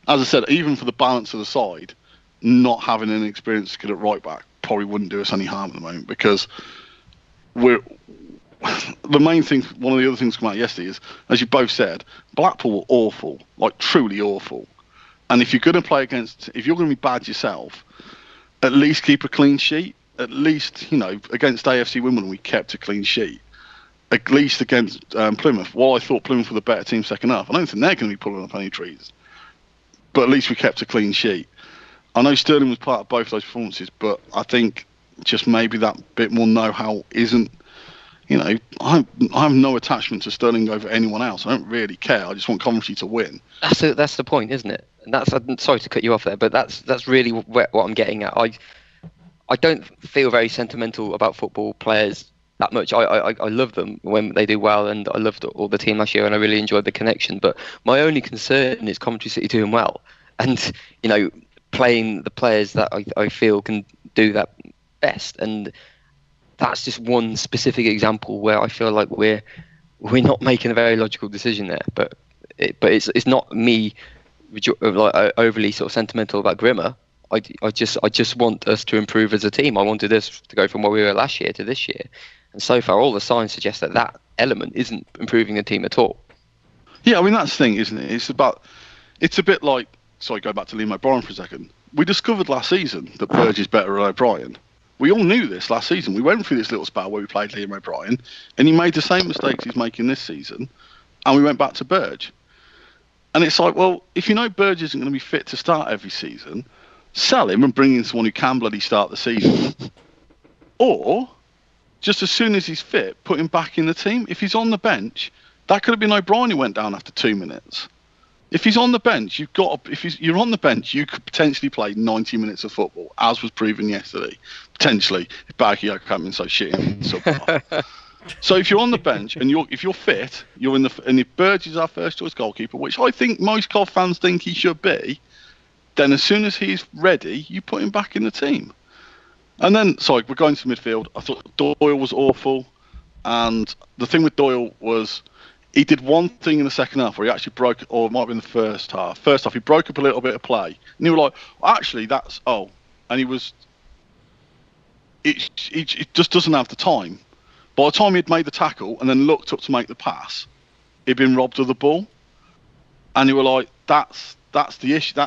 as I said, even for the balance of the side, not having an experienced kid at right back probably wouldn't do us any harm at the moment, because the main thing, one of the other things come out yesterday is, as you both said, Blackpool were awful, like truly awful. And if you're going to if you're going to be bad yourself, at least keep a clean sheet. At least, against AFC Wimbledon, we kept a clean sheet. At least against Plymouth, while I thought Plymouth were the better team second half, I don't think they're going to be pulling up any trees. But at least we kept a clean sheet. I know Sterling was part of both of those performances, but I think just maybe that bit more know-how isn't. I have no attachment to Sterling over anyone else. I don't really care. I just want Coventry to win. That's the point, isn't it? And I'm sorry to cut you off there, but that's really what I'm getting at. I don't feel very sentimental about football players that much. I love them when they do well, and I loved all the team last year, and I really enjoyed the connection. But my only concern is Coventry City doing well, and playing the players that I feel can do that best. And that's just one specific example where I feel like we're not making a very logical decision there. But it's not me overly sort of sentimental about Grimmer. I just want us to improve as a team. I wanted us to go from where we were last year to this year, and so far all the signs suggest that element isn't improving the team at all. Yeah, I mean that's the thing, isn't it? It's a bit like, sorry, go back to Liam O'Brien for a second. We discovered last season that Burge is better than O'Brien. We all knew this last season. We went through this little spell where we played Liam O'Brien, and he made the same mistakes he's making this season, and we went back to Burge. And it's like, well, if you know Burge isn't going to be fit to start every season, sell him and bring in someone who can bloody start the season. Or, just as soon as he's fit, put him back in the team. If he's on the bench, that could have been O'Brien who went down after 2 minutes. If he's on the bench, you're on the bench, you could potentially play 90 minutes of football, as was proven yesterday. Potentially, if Bakayoko hadn't been so shit and subpar. So if you're on the bench and if you're fit, and if Burge is our first choice goalkeeper, which I think most Cov fans think he should be, then as soon as he's ready, you put him back in the team. And then, sorry, we're going to midfield. I thought Doyle was awful, and the thing with Doyle was he did one thing in the second half where he actually broke, or it might have been the first half. First half, he broke up a little bit of play, and you were like, well, actually, and he was. It just doesn't have the time. By the time he'd made the tackle and then looked up to make the pass, he'd been robbed of the ball. And you were like, that's the issue.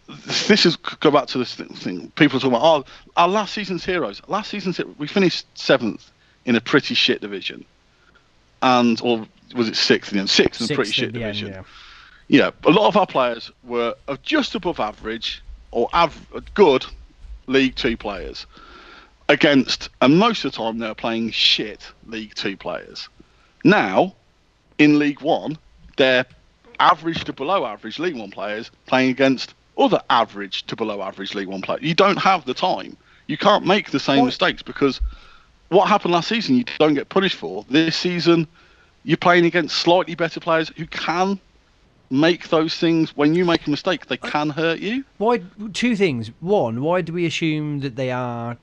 This is, go back to this thing. People are talking about, our last season's heroes. We finished 7th in a pretty shit division. Or was it 6th in the end? 6th in a pretty shit division. End, yeah, a lot of our players were just above average or good League 2 players. And most of the time they were playing shit League 2 players. Now, in League 1, they're average to below average League 1 players playing against other average to below average League 1 players. You don't have the time. You can't make the same mistakes, because what happened last season you don't get punished for. This season, you're playing against slightly better players who can make those things. When you make a mistake, they can hurt you. Why? Two things. One, why do we assume that they are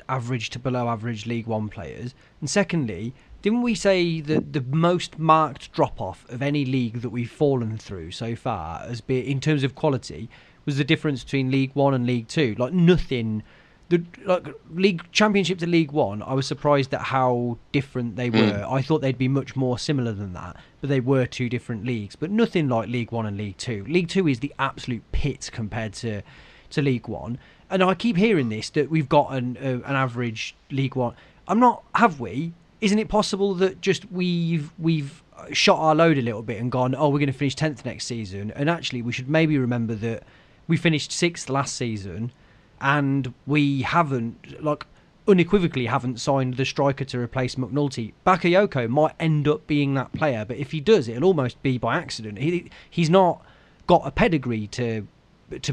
average to below average League 1 players? And secondly, didn't we say that the most marked drop off of any league that we've fallen through so far, in terms of quality, was the difference between League One and League Two. Like nothing. League Championship to League One, I was surprised at how different they were. I thought they'd be much more similar than that, but they were two different leagues. But nothing like League One and League Two. League Two is the absolute pit compared to League One. And I keep hearing this, that we've got an average League One. Have we? Isn't it possible that just we've shot our load a little bit and gone, oh, we're going to finish 10th next season? And actually, we should maybe remember that we finished 6th last season, and we unequivocally haven't signed the striker to replace McNulty. Bakayoko might end up being that player, but if he does, it'll almost be by accident. He's not got a pedigree to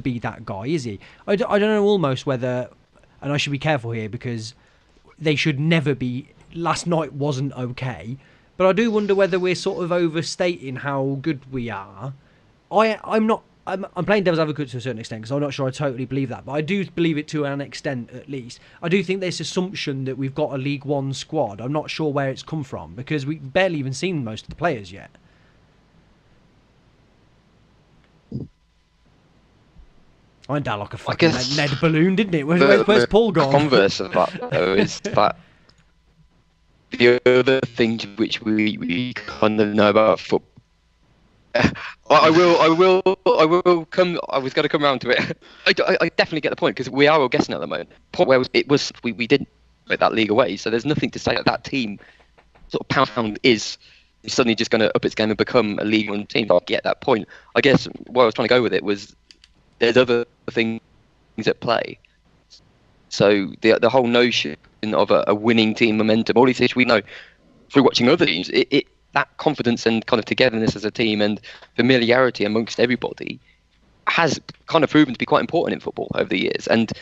be that guy, is he? I don't know almost whether, and I should be careful here because they should never be, last night wasn't okay, but I do wonder whether we're sort of overstating how good we are. I'm playing devil's advocate to a certain extent because I'm not sure I totally believe that, but I do believe it to an extent at least. I do think there's assumption that we've got a League One squad. I'm not sure where it's come from because we've barely even seen most of the players yet. I went down like a fucking lead balloon, didn't it? Where's Paul gone? The converse of that, though, is that the other thing which we kind of know about football. I will come. I was going to come around to it. I definitely get the point because we are all guessing at the moment. Point where we didn't put that league away, so there's nothing to say that team sort of pound is suddenly just going to up its game and become a League One team. I get that point. I guess where I was trying to go with it was there's other things at play. So the whole notion of a winning team momentum, all these things we know through watching other teams, that confidence and kind of togetherness as a team and familiarity amongst everybody has kind of proven to be quite important in football over the years. And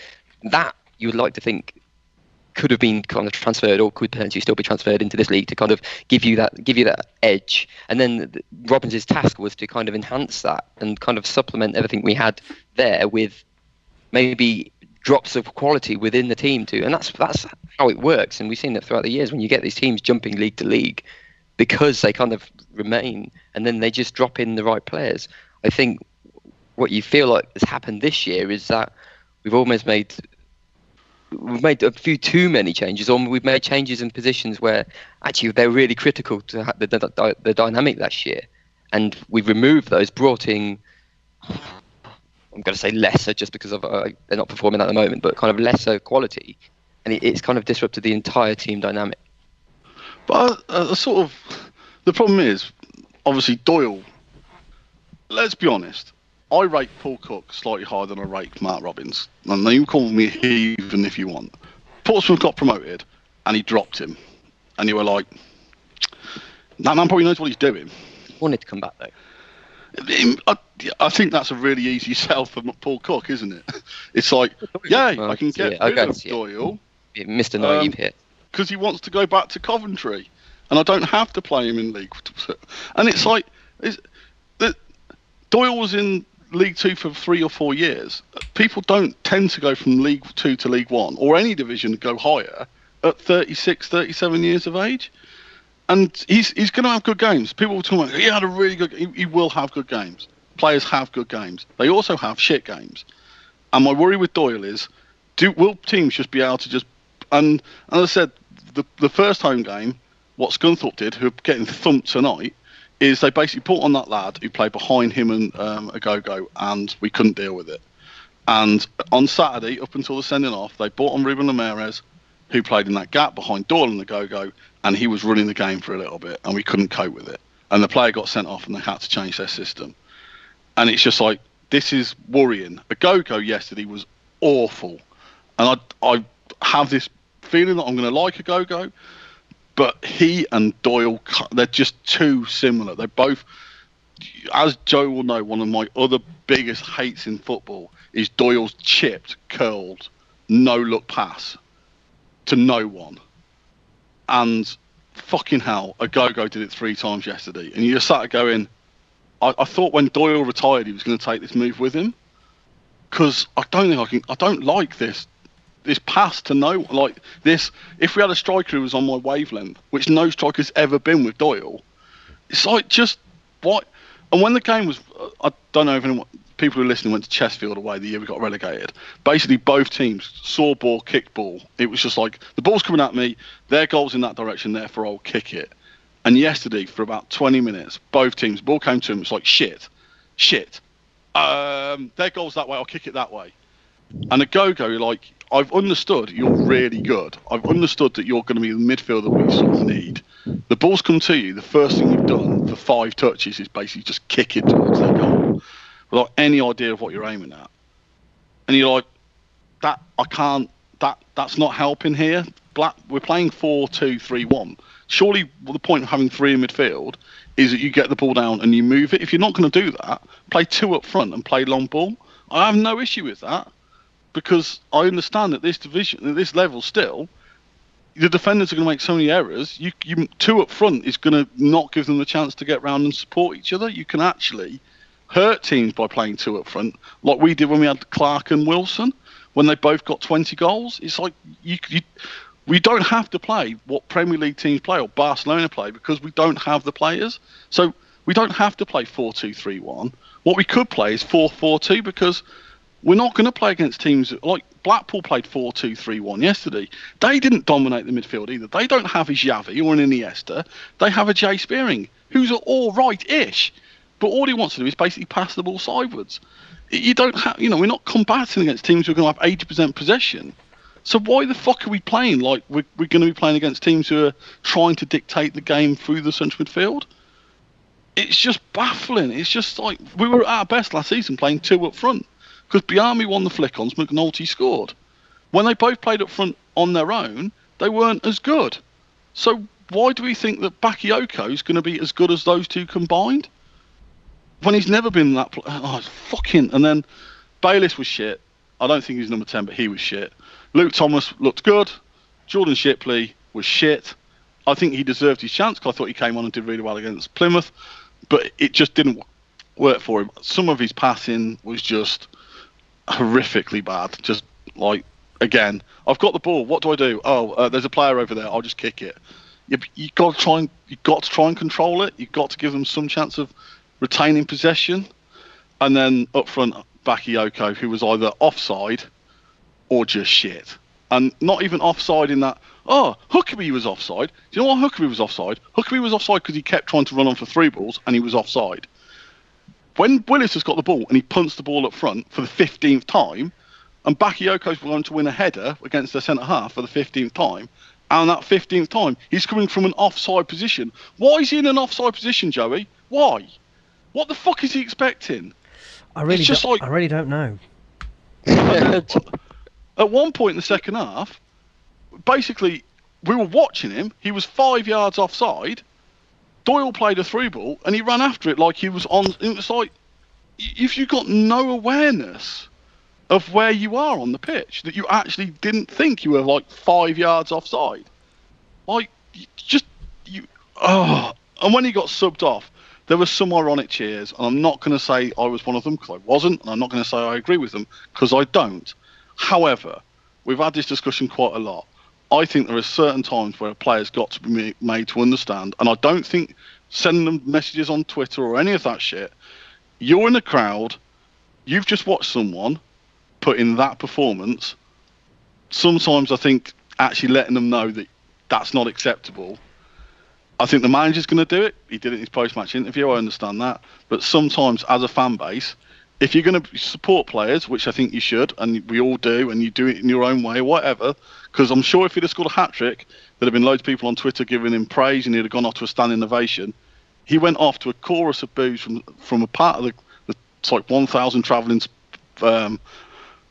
that you would like to think could have been kind of transferred or could potentially still be transferred into this league to kind of give you that edge. And then Robbins' task was to kind of enhance that and kind of supplement everything we had there with maybe drops of quality within the team too. And that's how it works. And we've seen it throughout the years when you get these teams jumping league to league because they kind of remain and then they just drop in the right players. I think what you feel like has happened this year is that we've made a few too many changes, or we've made changes in positions where actually they're really critical to the dynamic last year, and we've removed those, brought in, I'm going to say lesser just because of they're not performing at the moment, but kind of lesser quality, and it's kind of disrupted the entire team dynamic. But the problem is, obviously Doyle, let's be honest, I rate Paul Cook slightly higher than I rate Mark Robbins. And you call me a heathen if you want. Portsmouth got promoted and he dropped him. And you were like, that man probably knows what he's doing. He wanted to come back though. I think that's a really easy sell for Paul Cook, isn't it? It's like, I can get rid of Doyle. Mr. Naive here. Because he wants to go back to Coventry. And I don't have to play him in League. And it's like, Doyle was in League Two for 3 or 4 years. People don't tend to go from League Two to League One or any division go higher at 36, 37 years of age. And he's going to have good games. People will talk about, he had a really good. He will have good games. Players have good games. They also have shit games. And my worry with Doyle is, will teams just be able to just? And as I said, the first home game, what Scunthorpe did, who are getting thumped tonight, is they basically put on that lad who played behind him and Agogo, and we couldn't deal with it. And on Saturday, up until the sending off, they brought on Ruben Ramirez, who played in that gap behind Doyle and Agogo, and he was running the game for a little bit, and we couldn't cope with it. And the player got sent off, and they had to change their system. And it's just like, this is worrying. Agogo yesterday was awful, and I have this feeling that I'm going to like Agogo. But he and Doyle, they're just too similar. They're both, as Joe will know, one of my other biggest hates in football is Doyle's chipped, curled, no-look pass to no one. And fucking hell, Agogo did it 3 times yesterday. And you just sat going, I thought when Doyle retired, he was going to take this move with him. Because I don't like this pass to no, like this. If we had a striker who was on my wavelength, which no striker's ever been with Doyle, it's like just what. And when the game was, I don't know if anyone, people who are listening went to Chesterfield away the year we got relegated. Basically, both teams saw ball, kicked ball. It was just like, the ball's coming at me, their goal's in that direction, therefore I'll kick it. And yesterday, for about 20 minutes, both teams, the ball came to them, it's like, shit. Their goal's that way, I'll kick it that way. And a go-go, like, I've understood you're really good. I've understood that you're going to be the midfielder we sort of need. The ball's come to you, the first thing you've done for 5 touches is basically just kick it towards their goal without any idea of what you're aiming at. And you're like, that's not helping here. We're playing 4-2-3-1. Surely the point of having 3 in midfield is that you get the ball down and you move it. If you're not going to do that, play 2 up front and play long ball. I have no issue with that, because I understand that this division, at this level still, the defenders are going to make so many errors. You 2 up front is going to not give them the chance to get round and support each other. You can actually hurt teams by playing 2 up front, like we did when we had Clark and Wilson, when they both got 20 goals. It's like we don't have to play what Premier League teams play or Barcelona play, because we don't have the players. So we don't have to play 4-2-3-1. What we could play is 4-4-2, because we're not going to play against teams like Blackpool played 4-2-3-1 yesterday. They didn't dominate the midfield either. They don't have a Xavi or an Iniesta. They have a Jay Spearing, who's all right-ish, but all he wants to do is basically pass the ball sideways. You don't have, we're not combating against teams who are going to have 80% possession. So why the fuck are we playing like we're going to be playing against teams who are trying to dictate the game through the central midfield? It's just baffling. It's just like, we were at our best last season playing 2 up front, because Biami won the flick-ons, McNulty scored. When they both played up front on their own, they weren't as good. So why do we think that Bakayoko is going to be as good as those 2 combined, when he's never been that? And then Bayliss was shit. I don't think he's number 10, but he was shit. Luke Thomas looked good. Jordan Shipley was shit. I think he deserved his chance, because I thought he came on and did really well against Plymouth, but it just didn't work for him. Some of his passing was just horrifically bad. Just like, again, I've got the ball, what do I do? There's a player over there, I'll just kick it. You got to try and control it. You've got to give them some chance of retaining possession. And then up front, Bakayoko, who was either offside or just shit. And not even offside in that, Huckabee was offside. Do you know why Huckabee was offside? Huckabee was offside because he kept trying to run on for 3 balls and he was offside. When Willis has got the ball and he punts the ball up front for the 15th time, and Bakayoko's going to win a header against their centre-half for the 15th time, and that 15th time, he's coming from an offside position. Why is he in an offside position, Joey? Why? What the fuck is he expecting? I really don't know. At one point in the second half, basically, we were watching him. He was 5 yards offside. Doyle played a through ball, and he ran after it like he was on. It was like, if you've got no awareness of where you are on the pitch, that you actually didn't think you were like 5 yards offside. Like, and when he got subbed off, there was some ironic cheers, and I'm not going to say I was one of them, because I wasn't, and I'm not going to say I agree with them, because I don't. However, we've had this discussion quite a lot. I think there are certain times where a player's got to be made to understand, and I don't think sending them messages on Twitter or any of that shit. You're in a crowd, you've just watched someone put in that performance. Sometimes I think actually letting them know that that's not acceptable. I think the manager's going to do it. He did it in his post-match interview, I understand that. But sometimes, as a fan base, if you're going to support players, which I think you should, and we all do, and you do it in your own way, whatever, because I'm sure if he'd have scored a hat-trick, there'd have been loads of people on Twitter giving him praise, and he'd have gone off to a standing ovation. He went off to a chorus of boos from a part of it's like 1,000 travelling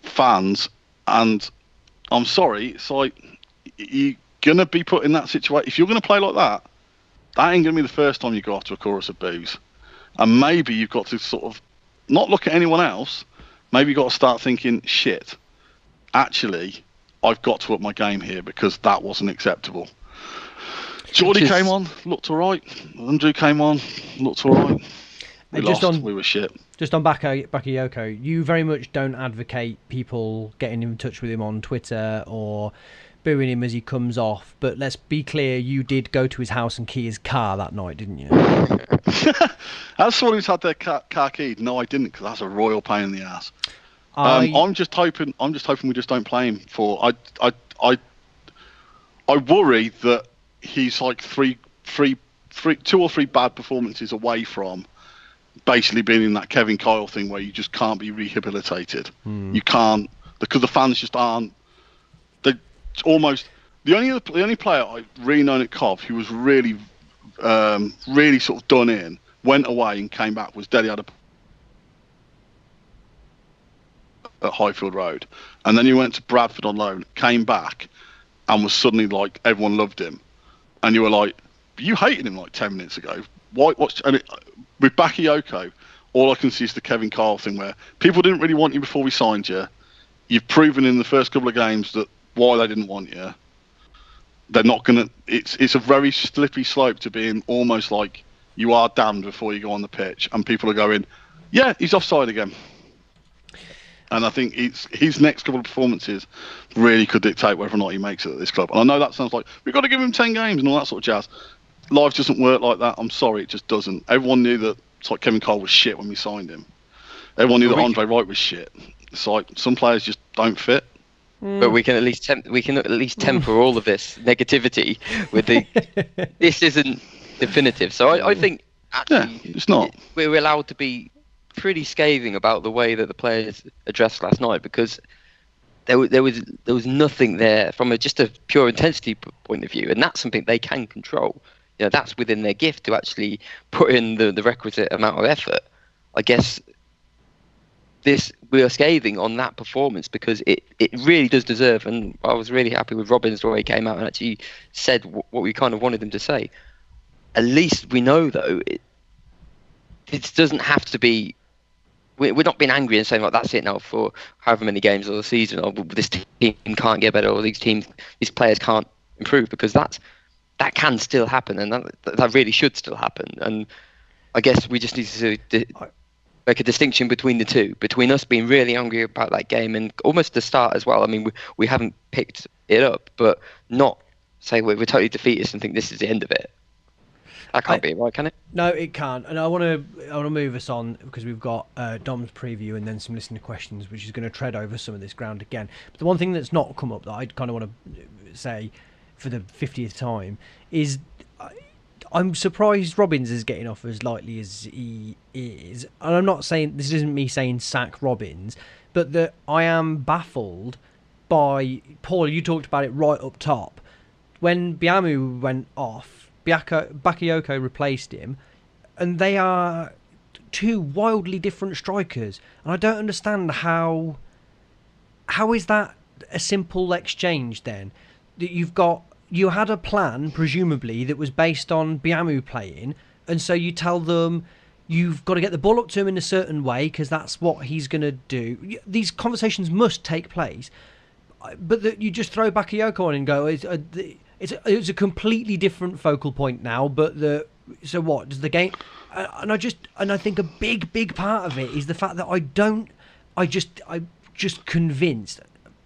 fans, and I'm sorry, it's like, you're going to be put in that situation. If you're going to play like that ain't going to be the first time you go off to a chorus of boos. And maybe you've got to sort of not look at anyone else. Maybe you've got to start thinking, shit, actually, I've got to up my game here, because that wasn't acceptable. Geordie came on, looked all right. Andrew came on, looked all right. We were shit. Just on Bakayoko, you very much don't advocate people getting in touch with him on Twitter or booing him as he comes off. But let's be clear, you did go to his house and key his car that night, didn't you? As someone who's had their car keyed, no, I didn't, because that's a royal pain in the ass. I I'm just hoping we just don't play him for. I worry that he's like two or three bad performances away from basically being in that Kevin Kyle thing where you just can't be rehabilitated. You can't, because the fans just aren't. They almost the only player I've really known at Cov who was really sort of done in, went away and came back, was Deli at Highfield Road, and then he went to Bradford on loan, came back, and was suddenly like everyone loved him, and you were like, you hated him like 10 minutes ago. Why? With Bakayoko, all I can see is the Kevin Kyle thing where people didn't really want you before we signed you. You've proven in the first couple of games that why they didn't want you. They're not gonna. It's a very slippery slope to being almost like you are damned before you go on the pitch, and people are going, yeah, he's offside again. And I think his next couple of performances really could dictate whether or not he makes it at this club. And I know that sounds like we've got to give him 10 games and all that sort of jazz. Life doesn't work like that. I'm sorry, it just doesn't. Everyone knew that it's like Kevin Cole was shit when we signed him. Everyone knew that Andre Wright was shit. It's like some players just don't fit. But we can at least temper all of this negativity with this isn't definitive. So I think actually it's not. We're allowed to be pretty scathing about the way that the players addressed last night, because there was nothing there from just a pure intensity point of view, and that's something they can control. That's within their gift to actually put in the requisite amount of effort. I guess we are scathing on that performance because it really does deserve, and I was really happy with Robbins the way he came out and actually said what we kind of wanted him to say. At least we know, though, it doesn't have to be. We're not being angry and saying like that's it now for however many games of the season, or this team can't get better, or these players can't improve, because that can still happen, and that really should still happen. And I guess we just need to make a distinction between the two, between us being really angry about that game and almost the start as well. I mean, we haven't picked it up, but not say we're totally defeatist and think this is the end of it. That can't be right, can it? No, it can't. And I want to move us on, because we've got Dom's preview and then some listener questions, which is going to tread over some of this ground again. But the one thing that's not come up that I kind of want to say for the 50th time is I'm surprised Robbins is getting off as lightly as he is. And I'm not saying, this isn't me saying sack Robbins, but that I am baffled by, Paul, you talked about it right up top. When Biamu went off, Bakayoko replaced him, and they are two wildly different strikers, and I don't understand how is that a simple exchange then? That you had a plan presumably that was based on Biamu playing, and so you tell them you've got to get the ball up to him in a certain way because that's what he's going to do. These conversations must take place, but that you just throw Bakayoko on and go, it's a completely different focal point now, but so what does the game? And I think a big part of it is the fact that I'm just convinced,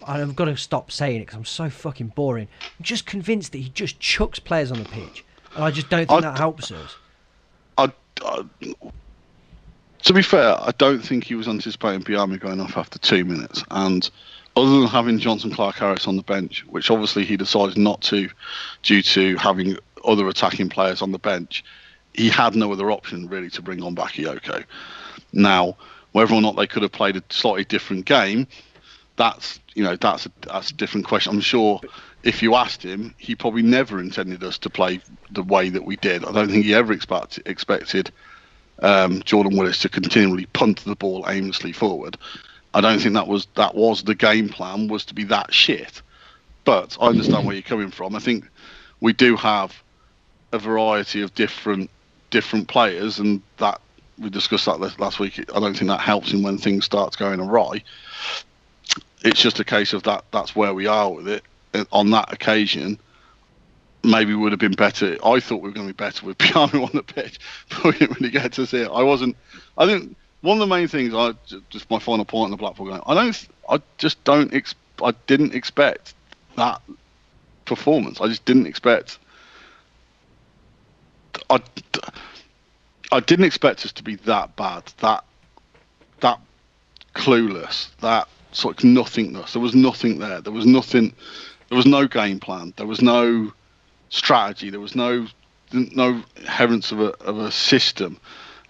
and I've got to stop saying it because I'm so fucking boring. I'm just convinced that he just chucks players on the pitch, and I just don't think that helps us. To be fair, I don't think he was anticipating Biamu going off after 2 minutes, and other than having Johnson Clark-Harris on the bench, which obviously he decided not to due to having other attacking players on the bench, he had no other option really to bring on Bakayoko. Now, whether or not they could have played a slightly different game, that's a different question. I'm sure if you asked him, he probably never intended us to play the way that we did. I don't think he ever expected Jordan Willis to continually punt the ball aimlessly forward. I don't think that was the game plan, was to be that shit. But I understand where you're coming from. I think we do have a variety of different players, and that we discussed that last week. I don't think that helps him when things start going awry. It's just a case of that's where we are with it. And on that occasion, maybe would have been better. I thought we were going to be better with Biamu on the pitch, but we didn't really get to see it. I think one of the main things, just my final point on the Blackpool game, I didn't expect that performance. I just didn't expect. I didn't expect us to be that bad, that clueless, that sort of nothingness. There was nothing there. There was nothing. There was no game plan. There was no strategy. There was no inherence of a system.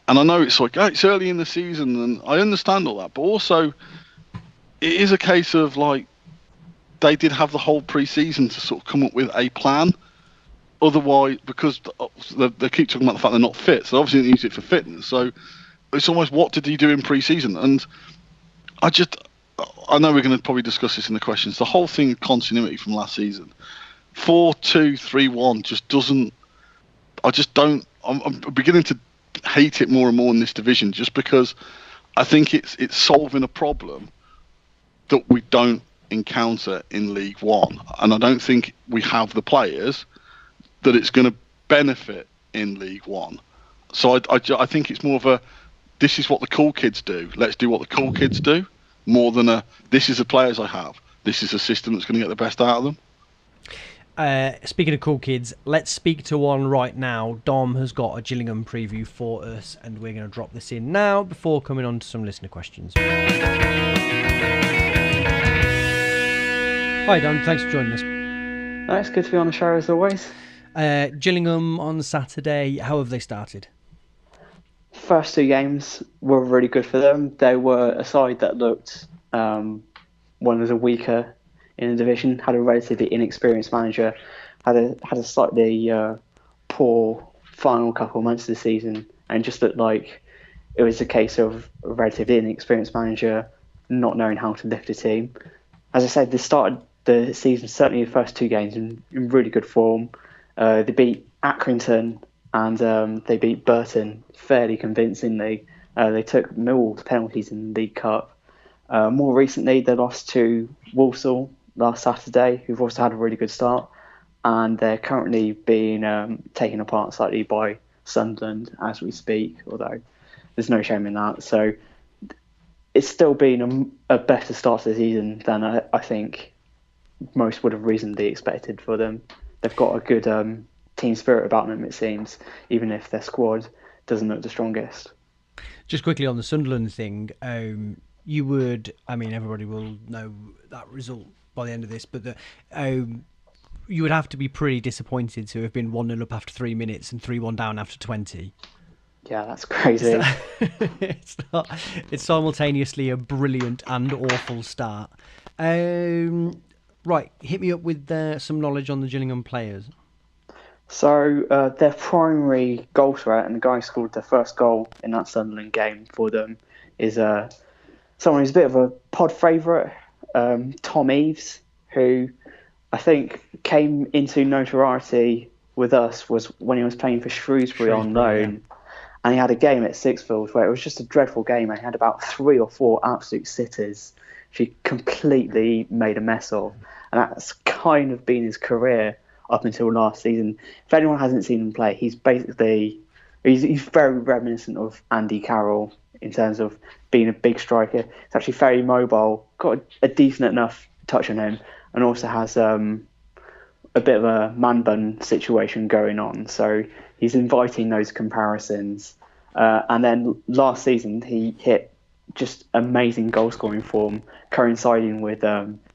And I know it's like, oh, it's early in the season, and I understand all that, but also it is a case of like they did have the whole pre-season to sort of come up with a plan. Otherwise, because they keep talking about the fact they're not fit, so obviously they use it for fitness. So it's almost, what did he do in pre-season? And I know we're going to probably discuss this in the questions. The whole thing of continuity from last season, 4-2-3-1, just doesn't. I just don't. I'm beginning to hate it more and more in this division, just because I think it's solving a problem that we don't encounter in League One, and I don't think we have the players that it's going to benefit in League One. So I think it's more of this is what the cool kids do. Let's do what the cool kids do, more than this is the players I have. This is a system that's going to get the best out of them. Speaking of cool kids, let's speak to one right now. Dom has got a Gillingham preview for us, and we're going to drop this in now before coming on to some listener questions. Hi Dom, thanks for joining us. It's good to be on the show as always. Gillingham on Saturday, how have they started? First two games were really good for them. They were a side that looked one of the weaker in the division, had a relatively inexperienced manager, had a slightly poor final couple of months of the season, and just looked like it was a case of a relatively inexperienced manager not knowing how to lift a team. As I said, they started the season, certainly the first two games, in really good form. They beat Accrington and they beat Burton fairly convincingly. They took Millwall's penalties in the League Cup. More recently, they lost to Walsall last Saturday, who've also had a really good start, and they're currently being taken apart slightly by Sunderland as we speak, although there's no shame in that. So it's still been a better start to the season than I think most would have reasonably expected for them. They've got a good team spirit about them, it seems, even if their squad doesn't look the strongest. Just quickly on the Sunderland thing, you would, I mean, everybody will know that result by the end of this, but you would have to be pretty disappointed to have been 1-0 up after 3 minutes and 3-1 down after 20. Yeah, that's crazy. It's simultaneously a brilliant and awful start. Right, hit me up with some knowledge on the Gillingham players. So their primary goal threat, and the guy who scored their first goal in that Sunderland game for them, is someone who's a bit of a pod favourite, Tom Eaves, who I think came into notoriety with us was when he was playing for Shrewsbury on loan. Yeah. And he had a game at Sixfield where it was just a dreadful game. And he had about 3 or 4 absolute sitters, which he completely made a mess of. And that's kind of been his career up until last season. If anyone hasn't seen him play, he's very reminiscent of Andy Carroll in terms of being a big striker. He's actually very mobile, got a decent enough touch on him, and also has a bit of a man bun situation going on. So he's inviting those comparisons. And then last season, he hit just amazing goal scoring form, coinciding with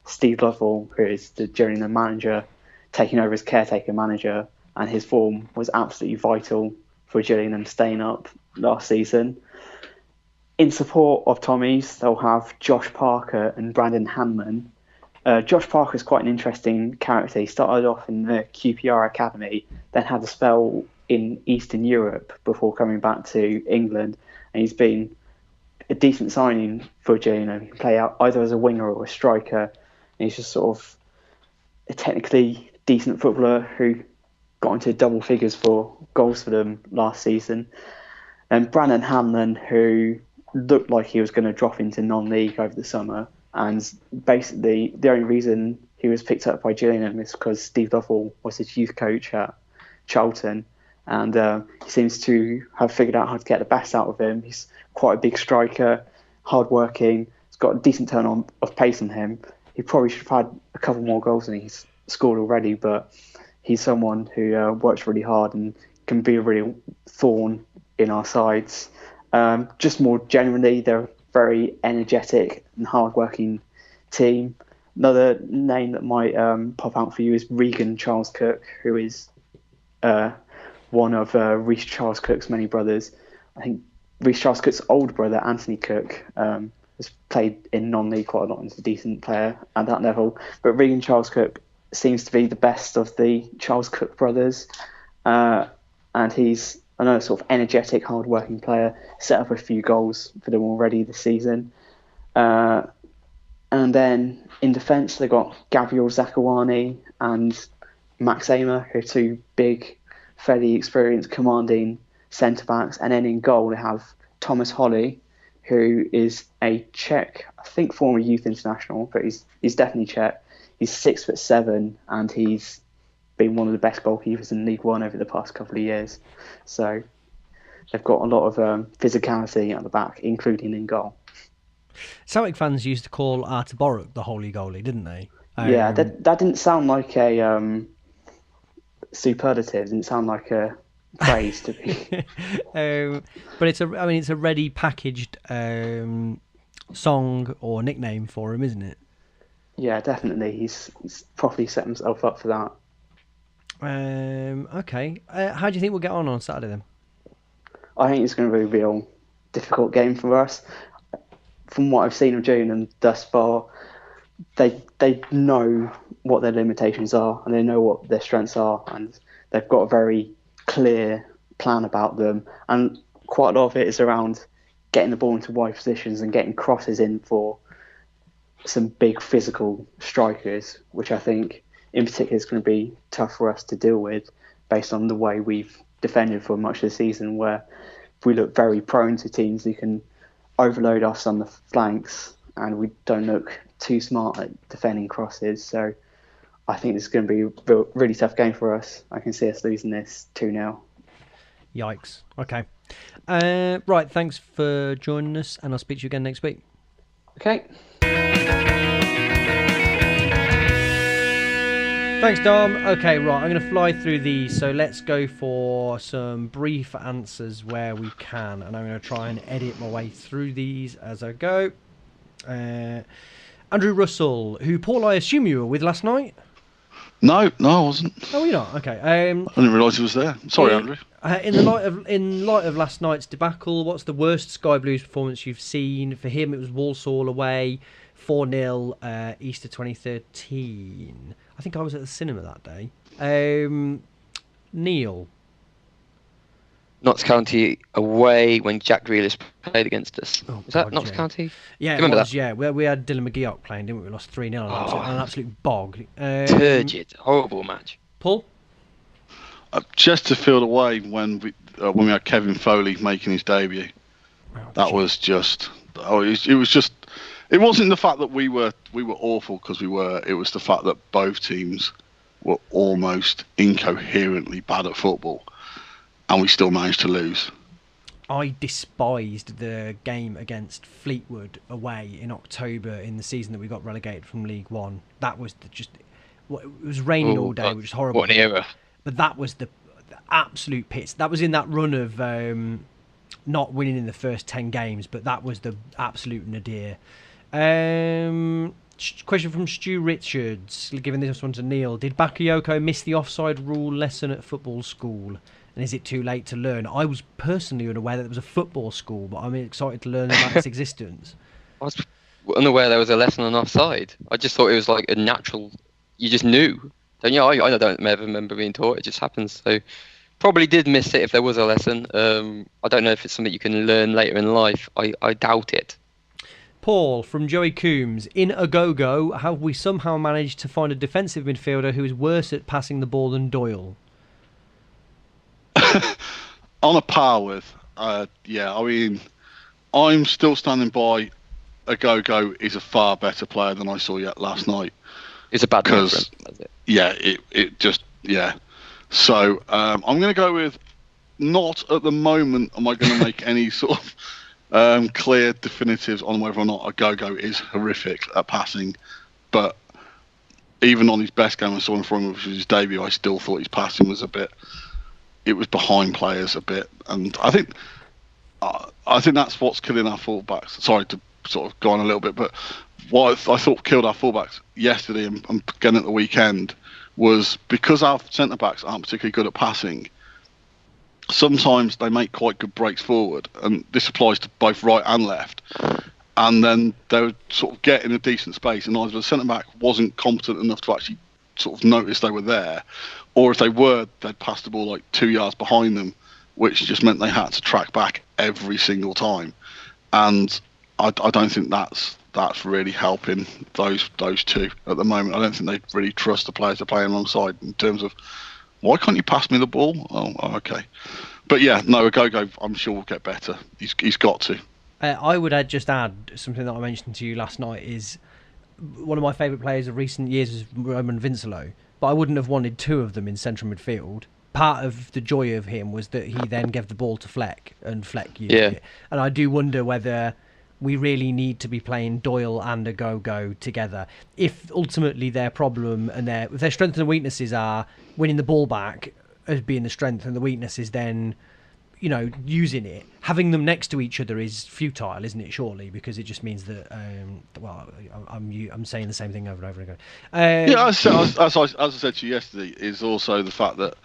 Steve Lovell, who is the Gillingham manager, taking over as caretaker manager, and his form was absolutely vital for Gillingham staying up last season. In support of Tommy's, they'll have Josh Parker and Brandon Hanlon. Josh Parker is quite an interesting character. He started off in the QPR Academy, then had a spell in Eastern Europe before coming back to England, and he's been a decent signing for Gillingham. He can play out either as a winger or a striker, and he's just sort of a technically decent footballer who got into double figures for goals for them last season. And Brandon Hanlon, who looked like he was going to drop into non-league over the summer, and basically the only reason he was picked up by Gillingham is because Steve Lovell was his youth coach at Charlton, and he seems to have figured out how to get the best out of him. He's quite a big striker, hard-working, he's got a decent turn of pace on him. He probably should have had a couple more goals than he's scored already, but he's someone who works really hard and can be a real thorn in our sides. Just more generally, they're a very energetic and hard-working team. Another name that might pop out for you is Regan Charles Cook, who is one of Reece Charles Cook's many brothers. I think Reece Charles Cook's older brother, Anthony Cook, has played in non-league quite a lot and is a decent player at that level. But Regan Charles Cook seems to be the best of the Charles Cook brothers. And he's another sort of energetic, hard-working player, set up a few goals for them already this season. And then in defence, they've got Gabriel Zakawani and Max Amer, who are two big, fairly experienced, commanding centre-backs. And then in goal, they have Thomas Holly, who is a Czech, I think former youth international, but he's definitely Czech. He's 6'7", and he's been one of the best goalkeepers in League One over the past couple of years. So they've got a lot of physicality at the back, including in goal. Celtic fans used to call Artur Boruc the holy goalie, didn't they? Yeah, that didn't sound like a superlative. Didn't sound like a praise to me. But it's a ready packaged song or nickname for him, isn't it? Yeah, definitely. He's properly set himself up for that. Okay. How do you think we'll get on Saturday then? I think it's going to be a real difficult game for us. From what I've seen of June and thus far, they know what their limitations are and they know what their strengths are, and they've got a very clear plan about them. And quite a lot of it is around getting the ball into wide positions and getting crosses in for some big physical strikers, which I think in particular is going to be tough for us to deal with based on the way we've defended for much of the season, where we look very prone to teams who can overload us on the flanks and we don't look too smart at defending crosses. So I think this is going to be a really tough game for us. I can see us losing this 2-0. Yikes. Okay. Right, thanks for joining us, and I'll speak to you again next week. Okay. Thanks, Dom. Okay, right, I'm going to fly through these, so let's go for some brief answers where we can, and I'm going to try and edit my way through these as I go. Andrew Russell, who, Paul, I assume you were with last night? No, I wasn't. Oh, you're not? Okay. I didn't realise he was there. Sorry, Andrew. In light of last night's debacle, what's the worst Sky Blues performance you've seen? For him, it was Walsall away, 4-0, Easter 2013. I think I was at the cinema that day. Neil. Notts County away when Jack Grealish played against us. Oh, was that Notts County? Yeah, remember it was, that? yeah. We had Dylan McGeoch playing, didn't we? We lost 3-0 on an absolute bog. Turgid, horrible match. Paul? Chesterfield away when we had Kevin Foley making his debut. That was just... it was just... It wasn't the fact that we were awful because we were. It was the fact that both teams were almost incoherently bad at football, and we still managed to lose. I despised the game against Fleetwood away in October in the season that we got relegated from League One. That was it was raining all day, which was horrible. What an era! But that was the absolute pits. That was in that run of not winning in the first 10 games, but that was the absolute nadir. Question from Stu Richards, giving this one to Neil. Did Bakayoko miss the offside rule lesson at football school? And is it too late to learn? I was personally unaware that there was a football school, but I'm excited to learn about its existence. I was unaware there was a lesson on offside. I just thought it was like a natural... You just knew. Don't you? I don't ever remember being taught. It just happens. So probably did miss it if there was a lesson. I don't know if it's something you can learn later in life. I doubt it. Paul from Joey Coombs. In a go-go, have we somehow managed to find a defensive midfielder who is worse at passing the ball than Doyle? On a par with, yeah. I mean, I'm still standing by. A go-go is a far better player than I saw yet last night. It's a bad night for him, is it? Yeah, it just, yeah. So I'm going to go with, not at the moment am I going to make any sort of clear definitives on whether or not a go-go is horrific at passing, but even on his best game I saw him from, which was his debut, I still thought his passing was it was behind players a bit, and I think that's what's killing our fullbacks. Sorry to sort of go on a little bit, but what I thought killed our fullbacks yesterday and again at the weekend was because our centre backs aren't particularly good at passing. Sometimes they make quite good breaks forward, and this applies to both right and left. And then they would sort of get in a decent space, and either the centre back wasn't competent enough to actually sort of notice they were there, or if they were, they'd pass the ball like 2 yards behind them, which just meant they had to track back every single time. And I don't think that's really helping those two at the moment. I don't think they really trust the players they're playing alongside in terms of, why can't you pass me the ball? Oh, okay. But yeah, no, Agogo, I'm sure will get better. He's got to. I would just add something that I mentioned to you last night is one of my favourite players of recent years is Roman Vincelo, but I wouldn't have wanted two of them in central midfield. Part of the joy of him was that he then gave the ball to Fleck, and Fleck used it. And I do wonder whether we really need to be playing Doyle and Agogo together. If ultimately their problem and if their strengths and weaknesses are winning the ball back as being the strength and the weakness is then, using it, having them next to each other is futile, isn't it? Surely, because it just means that. I'm saying the same thing over and over again. As I said to you yesterday, is also the fact that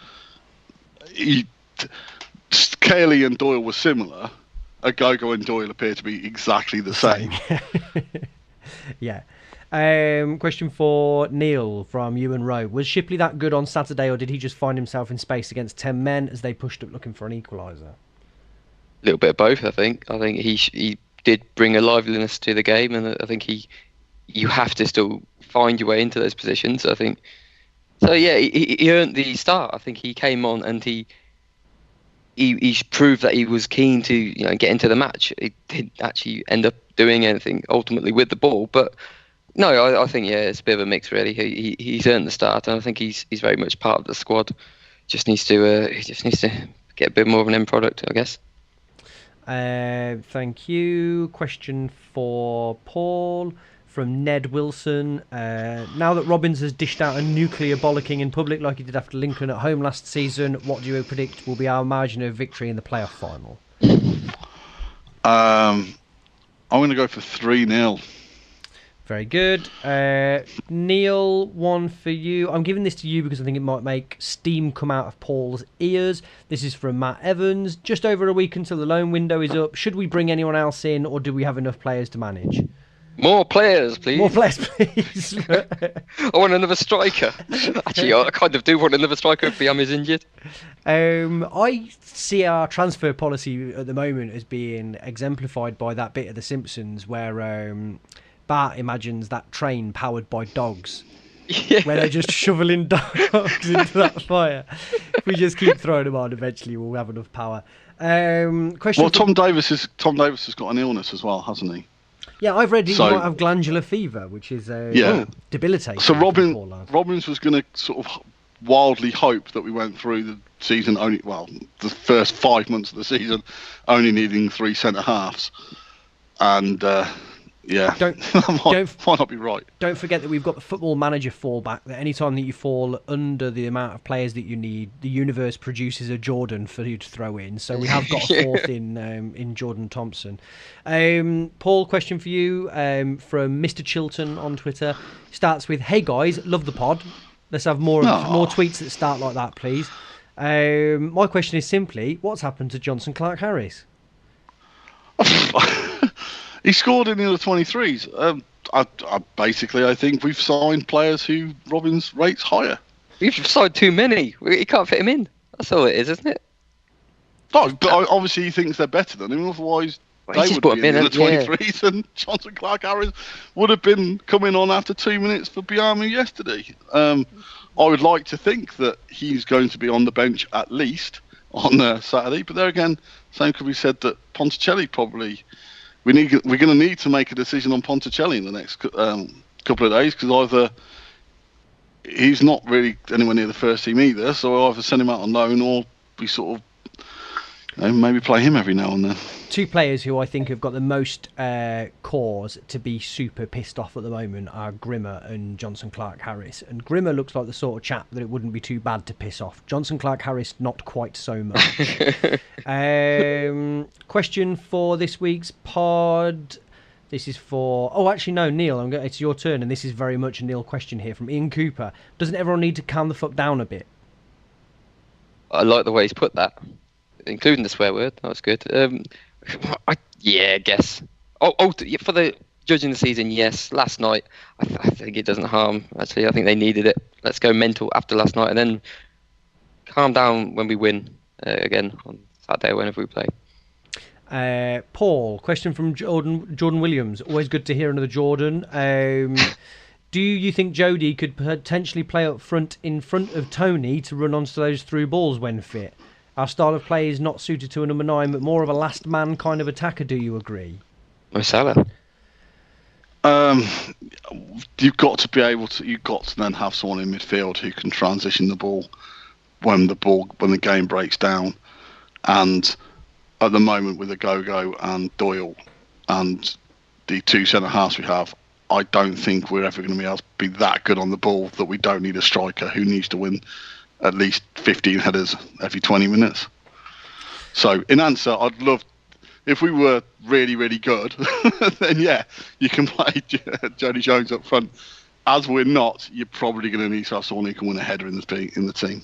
Cayley and Doyle were similar. Agogo and Doyle appear to be exactly the same. Yeah. Question for Neil from Ewan Rowe. Was Shipley that good on Saturday, or did he just find himself in space against 10 men as they pushed up looking for an equaliser? A little bit of both, I think. I think he did bring a liveliness to the game, and I think you have to still find your way into those positions, I think. So yeah, he earned the start. I think he came on and he proved that he was keen to get into the match. He didn't actually end up doing anything ultimately with the ball, but no, I think it's a bit of a mix really. He's earned the start, and I think he's very much part of the squad. He just needs to get a bit more of an end product, I guess. Thank you. Question for Paul from Ned Wilson. Now that Robbins has dished out a nuclear bollocking in public like he did after Lincoln at home last season, what do you predict will be our margin of victory in the playoff final? I'm going to go for 3-0. Very good. Neil, one for you. I'm giving this to you because I think it might make steam come out of Paul's ears. This is from Matt Evans. Just over a week until the loan window is up. Should we bring anyone else in, or do we have enough players to manage? More players, please. More players, please. I want another striker. Actually, I kind of do want another striker if Biam is injured. I see our transfer policy at the moment as being exemplified by that bit of The Simpsons where Bart imagines that train powered by dogs. Yeah. Where they're just shoveling dogs into that fire. If we just keep throwing them on, eventually we'll have enough power. Question. Well, Tom Davis has got an illness as well, hasn't he? Yeah, I've read he might have glandular fever, which is debilitating. So Robbins was going to sort of wildly hope that we went through the season the first 5 months of the season only needing 3 centre halves, and might not be right. Don't forget that we've got the Football Manager fallback. That any time that you fall under the amount of players that you need, the universe produces a Jordan for you to throw in. So we have got a fourth in Jordan Thompson. Paul, question for you from Mr. Chilton on Twitter. Starts with, "Hey guys, love the pod. Let's have more tweets that start like that, please." My question is simply, what's happened to Johnson Clark-Harris? He scored in the under-23s. I think we've signed players who Robbins rates higher. We've signed too many. He can't fit him in. That's all it is, isn't it? No, but obviously he thinks they're better than him. Otherwise, they would be in the 23s, and Johnson Clark-Harris would have been coming on after 2 minutes for Biamu yesterday. I would like to think that he's going to be on the bench at least on Saturday. But there again, same could be said that Ponticelli probably... We're going to need to make a decision on Ponticelli in the next couple of days, because either he's not really anywhere near the first team either, so we'll either send him out on loan or we sort of Maybe play him every now and then. Two players who I think have got the most cause to be super pissed off at the moment are Grimmer and Johnson Clark-Harris. And Grimmer looks like the sort of chap that it wouldn't be too bad to piss off. Johnson Clark-Harris, not quite so much. Question for this week's pod. This is for... Oh, actually, no, Neil, it's your turn. And this is very much a Neil question here from Ian Cooper. Doesn't everyone need to calm the fuck down a bit? I like the way he's put that, including the swear word. That was good. I guess. For the judging the season, yes. Last night, I think it doesn't harm. Actually, I think they needed it. Let's go mental after last night, and then calm down when we win again on Saturday or whenever we play. Paul, question from Jordan Williams. Always good to hear another Jordan. Do you think Jody could potentially play up front in front of Tony to run onto those through balls when fit? Our style of play is not suited to a number 9, but more of a last man kind of attacker. Do you agree? Mo Salah. You've got to then have someone in midfield who can transition the ball when the game breaks down. And at the moment, with the Go and Doyle and the two centre halves we have, I don't think we're ever going to be able to be that good on the ball that we don't need a striker who needs to win at least 15 headers every 20 minutes. So, in answer, I'd love, if we were really, really good, then yeah, you can play Jody Jones up front. As we're not, you're probably going to need to have someone who can win a header in the team.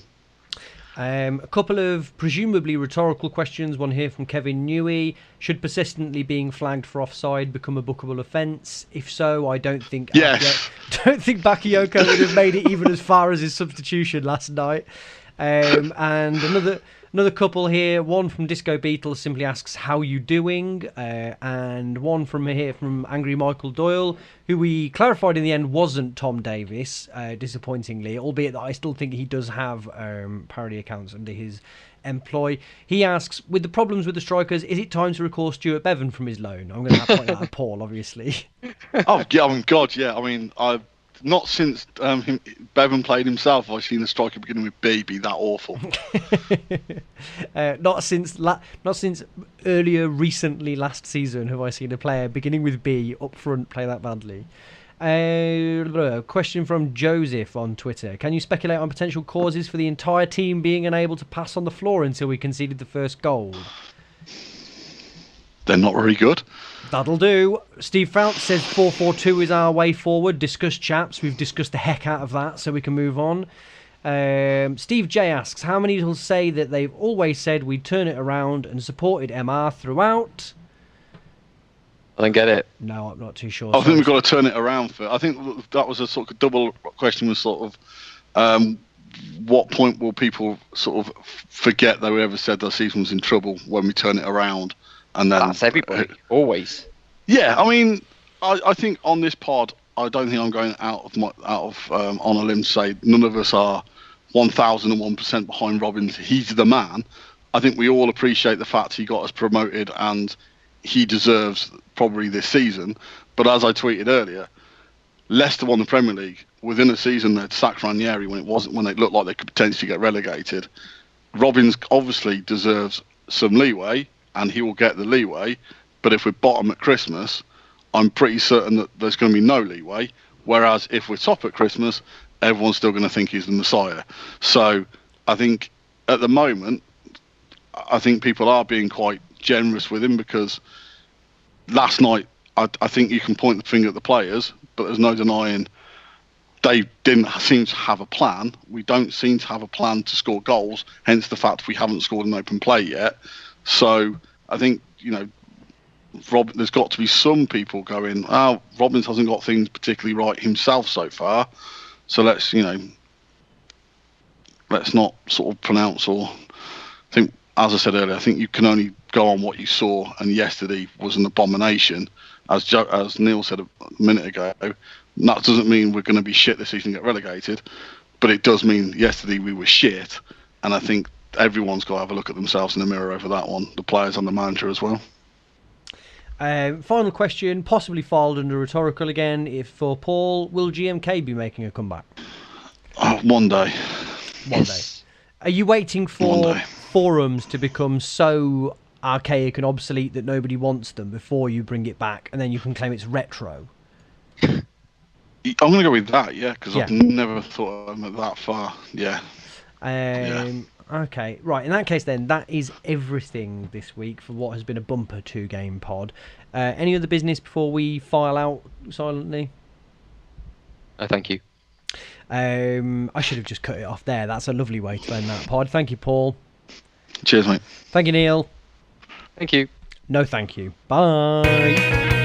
A couple of presumably rhetorical questions. One here from Kevin Newey. Should persistently being flagged for offside become a bookable offence? If so, I don't think Bakayoko would have made it even as far as his substitution last night. And another couple here. One from Disco Beatles simply asks, "How you doing?" And one from Angry Michael Doyle, who we clarified in the end wasn't Tom Davis, disappointingly, albeit that I still think he does have parody accounts under his employ. He asks, with the problems with the strikers, is it time to recall Stuart Bevan from his loan? I'm going to point that at Paul, obviously. Oh, yeah, God, yeah. I mean, I've not since Bevan played himself, I've seen a striker beginning with B be that awful. Not since recently last season have I seen a player beginning with B up front play that badly. Question from Joseph on Twitter. Can you speculate on potential causes for the entire team being unable to pass on the floor until we conceded the first goal? They're not very good. That'll do. Steve Fount says 4-4-2 is our way forward. Discuss, chaps. We've discussed the heck out of that, so we can move on. Steve J asks, how many will say that they've always said we'd turn it around and supported MR throughout? I don't get it. No, I'm not too sure. I think we've got to turn it around. I think that was a sort of double question, was sort of what point will people sort of forget that we ever said their season was in trouble when we turn it around? And then that's everybody, always. Yeah, I mean, I think on this pod, I don't think I'm going out of on a limb to say none of us are 1,001% behind Robbins. He's the man. I think we all appreciate the fact he got us promoted and he deserves probably this season. But as I tweeted earlier, Leicester won the Premier League within a season. They'd sacked Ranieri when it looked like they could potentially get relegated. Robbins obviously deserves some leeway, and he will get the leeway. But if we're bottom at Christmas, I'm pretty certain that there's going to be no leeway. Whereas if we're top at Christmas, everyone's still going to think he's the Messiah. So I think at the moment, I think people are being quite generous with him, because last night I think you can point the finger at the players, but there's no denying they didn't seem to have a plan. We don't seem to have a plan to score goals, hence the fact we haven't scored an open play yet. So I think, there's got to be some people going, oh, Robbins hasn't got things particularly right himself so far. So let's not sort of pronounce or think, as I said earlier, I think you can only go on what you saw, and yesterday was an abomination. As Neil said a minute ago, that doesn't mean we're going to be shit this season and get relegated, but it does mean yesterday we were shit, and I think everyone's got to have a look at themselves in the mirror over that one, the players and the manager as well. Final question, possibly filed under rhetorical again, if for Paul, will GMK be making a comeback? One day. One day. Are you waiting for forums to become so archaic and obsolete that nobody wants them before you bring it back, and then you can claim it's retro? I'm going to go with that, yeah, because Yeah. I've never thought I'm at that far. Yeah. Okay, right. In that case, then, that is everything this week for what has been a bumper 2-game pod. Any other business before we file out silently? Thank you. I should have just cut it off there. That's a lovely way to end that pod. Thank you, Paul. Cheers, mate. Thank you, Neil. Thank you. No, thank you. Bye.